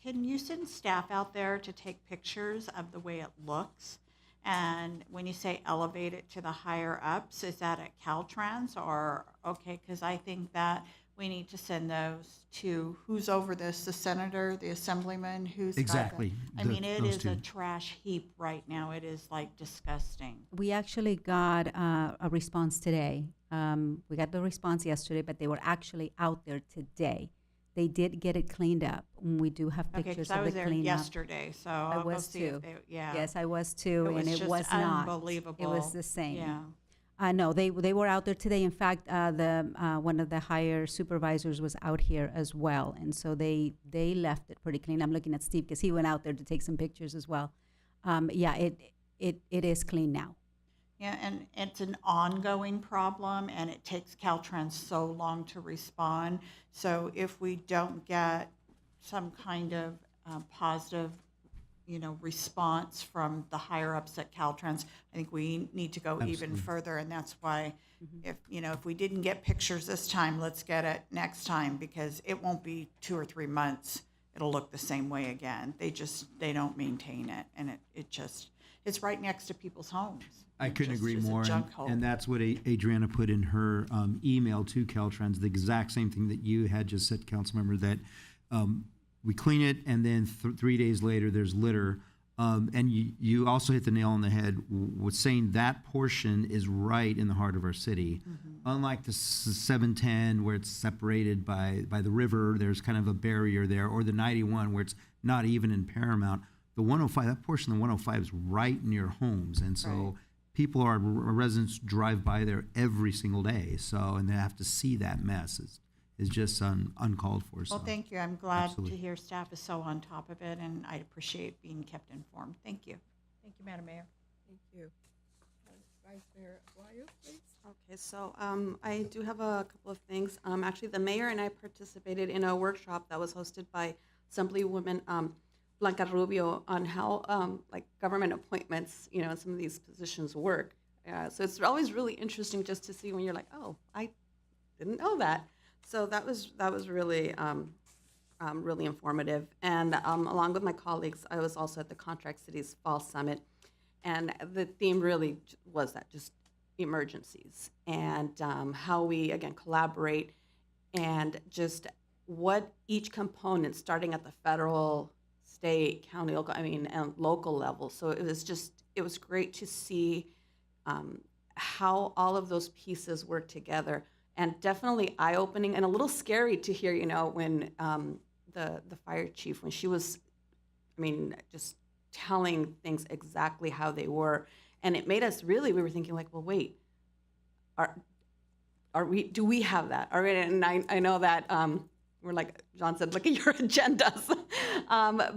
can you send staff out there to take pictures of the way it looks? And when you say elevate it to the higher ups, is that at Caltrans or, okay, because I think that we need to send those to, who's over this, the senator, the assemblyman, who's got Exactly, I mean, it those is a two. trash heap right now. It is like disgusting. We actually got a response today. We got the response yesterday, but they were actually out there today. They did get it cleaned up. We do have Okay, pictures because I of was the there cleanup. yesterday, so I I'll go was see too. if they, yeah. Yes, I was too, and it just was not. unbelievable. It was the same. Yeah. No, they were out there today. In fact, one of the higher supervisors was out here as well, and so they left it pretty clean. I'm looking at Steve because he went out there to take some pictures as well. It is clean now. Yeah, and it's an ongoing problem, and it takes Caltrans so long to respond. So if we don't get some kind of positive, response from the higher ups at Caltrans, I think we need to go even Absolutely. further, and that's why if we didn't get pictures this time, let's get it next time, because it won't be 2 or 3 months. It'll look the same way again. They don't maintain it, and it's right next to people's homes. I couldn't Just agree as a more, junk hole. and that's what Adriana put in her email to Caltrans, the exact same thing that you had just said, Councilmember, that we clean it, and then 3 days later, there's litter. And you also hit the nail on the head with saying that portion is right in the heart of our city. Unlike the 710, where it's separated by the river, there's kind of a barrier there, or the 91, where it's not even in Paramount. The 105, that portion of the 105 is right near homes, and so residents drive by there every single day. So, and they have to see that mess. Is just uncalled for. Well, So. thank you. I'm glad Absolutely. to hear staff is so on top of it, and I appreciate being kept informed. Thank you. Thank you, Madam Mayor. Thank you. Vice Mayor Aguayo, please. Okay, so I do have a couple of things. Actually, the mayor and I participated in a workshop that was hosted by Assemblywoman Blanca Rubio on how like government appointments, and some of these positions work. So it's always really interesting just to see when you're like, oh, I didn't know that. So that was really really informative. And along with my colleagues, I was also at the Contract Cities Fall Summit, and the theme really was that just emergencies and how we again collaborate, and just what each component, starting at the federal, state, county, local, and local level. So it was great to see how all of those pieces work together. And definitely eye-opening and a little scary to hear, when the fire chief, when she was, just telling things exactly how they were. And it made us we were thinking like, well, wait, do we have that? All right, and I know that we're like, John said, look at your agendas.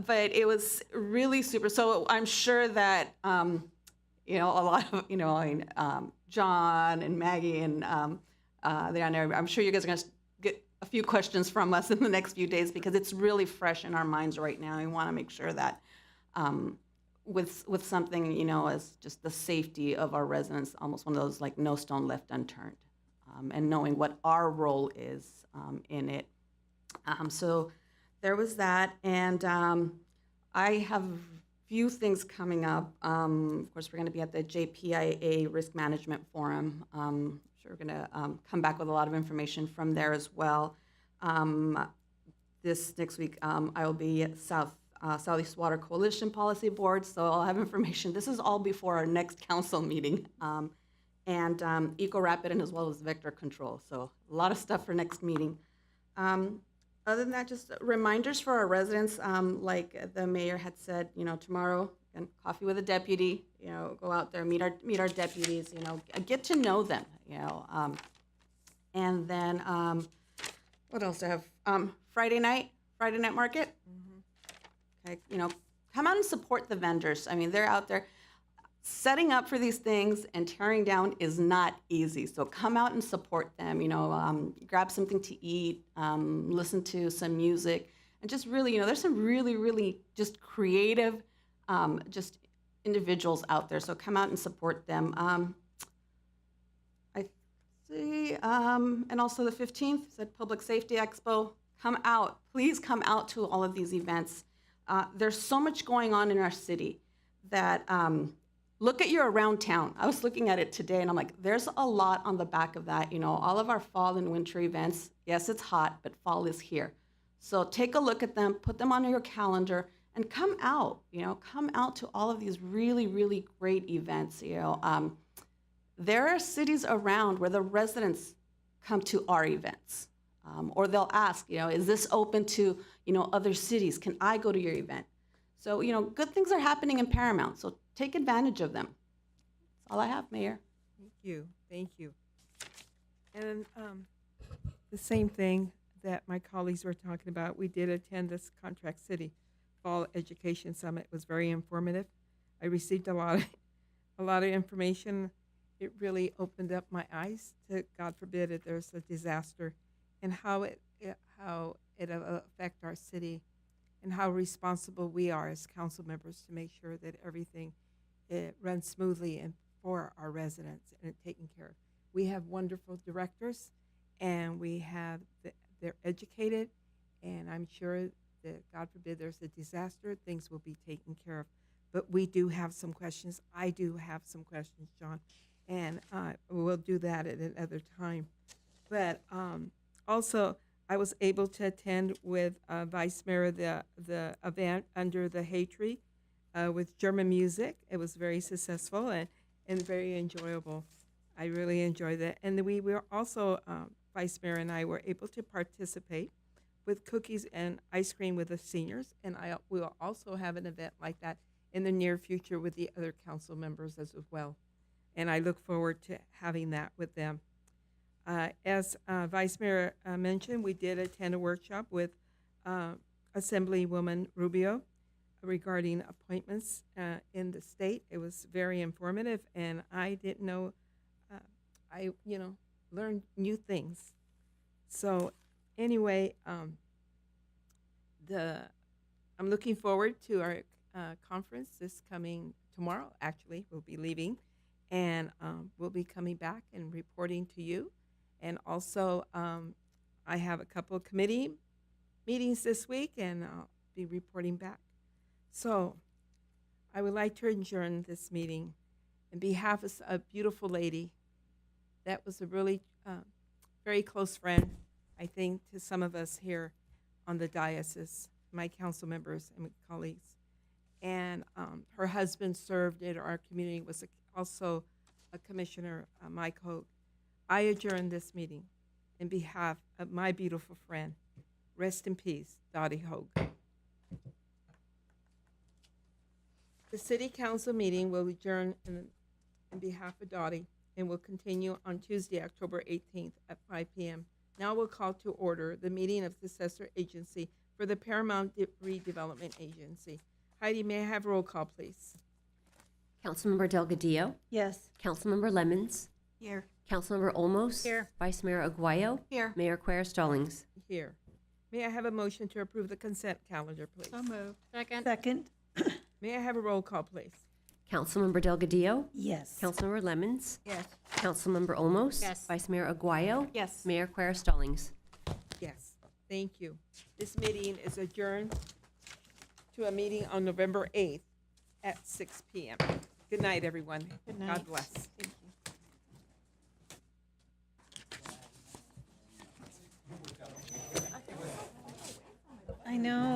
But it was really super. So I'm sure that, a lot of, John and Maggie and I'm sure you guys are going to get a few questions from us in the next few days, because it's really fresh in our minds right now. We want to make sure that with something, as just the safety of our residents, almost one of those like no stone left unturned, and knowing what our role is in it. So there was that, and I have a few things coming up. Of course, we're going to be at the JPIA Risk Management Forum. We're going to come back with a lot of information from there as well. This next week, I will be at Southeast Water Coalition Policy Board, so I'll have information. This is all before our next council meeting. And Eco-Rapid, and as well as vector control. So a lot of stuff for next meeting. Other than that, just reminders for our residents, like the mayor had said, tomorrow, and coffee with a deputy, go out there, meet our deputies, get to know them, and then what else do I have? Friday night market. Okay, come out and support the vendors. They're out there. Setting up for these things and tearing down is not easy. So come out and support them. Grab something to eat, listen to some music, and just really, there's some really, really just creative, just individuals out there. So come out and support them. I see, and also the 15th, said Public Safety Expo. Come out, please come out to all of these events. There's so much going on in our city that, look at your around town. I was looking at it today, and I'm like, there's a lot on the back of that. All of our fall and winter events, yes, it's hot, but fall is here. So take a look at them, put them on your calendar, and come out. Come out to all of these really, really great events. There are cities around where the residents come to our events, or they'll ask, is this open to, other cities? Can I go to your event? So, good things are happening in Paramount, so take advantage of them. That's all I have, Mayor. Thank you. And the same thing that my colleagues were talking about, we did attend this Contract City Fall Education Summit. It was very informative. I received a lot of information, it really opened up my eyes to, God forbid, if there's a disaster, and how it affect our city, and how responsible we are as council members to make sure that everything runs smoothly and for our residents and taken care of. We have wonderful directors, and they're educated, and I'm sure that, God forbid, there's a disaster, things will be taken care of. But we do have some questions. I do have some questions, John, and we'll do that at another time. But also, I was able to attend with Vice Mayor the event under the hay tree with German music. It was very successful and very enjoyable. I really enjoyed that. And we were also, Vice Mayor and I were able to participate with cookies and ice cream with the seniors. And we will also have an event like that in the near future with the other council members as well. And I look forward to having that with them. As Vice Mayor mentioned, we did attend a workshop with Assemblywoman Rubio regarding appointments in the state. It was very informative, and I didn't know, I learned new things. So anyway, I'm looking forward to our conference this coming tomorrow. Actually, we'll be leaving, and we'll be coming back and reporting to you. And also, I have a couple of committee meetings this week, and I'll be reporting back. So I would like to adjourn this meeting on behalf of a beautiful lady that was a really very close friend, I think, to some of us here on the diocese, my council members and my colleagues. And her husband served in our community, was also a commissioner, Mike Hogue. I adjourn this meeting in behalf of my beautiful friend. Rest in peace, Dottie Hogue. The city council meeting will adjourn in behalf of Dottie and will continue on Tuesday, October 18th at 5 p.m. Now we'll call to order the meeting of Successor Agency for the Paramount Redevelopment Agency. Heidi, may I have roll call, please? Councilmember Delgadillo? Yes. Councilmember Lemons? Here. Councilmember Olmos? Here. Vice Mayor Aguayo? Here. Mayor Quer Stallings? Here. May I have a motion to approve the consent calendar, please? So moved. Second. Second. May I have a roll call, please? Councilmember Delgadillo? Yes. Councilmember Lemons? Yes. Councilmember Olmos? Yes. Vice Mayor Aguayo? Yes. Mayor Quer Stallings? Yes, thank you. This meeting is adjourned to a meeting on November 8th at 6 p.m. Good night, everyone. Good night. God bless. Thank you. I know.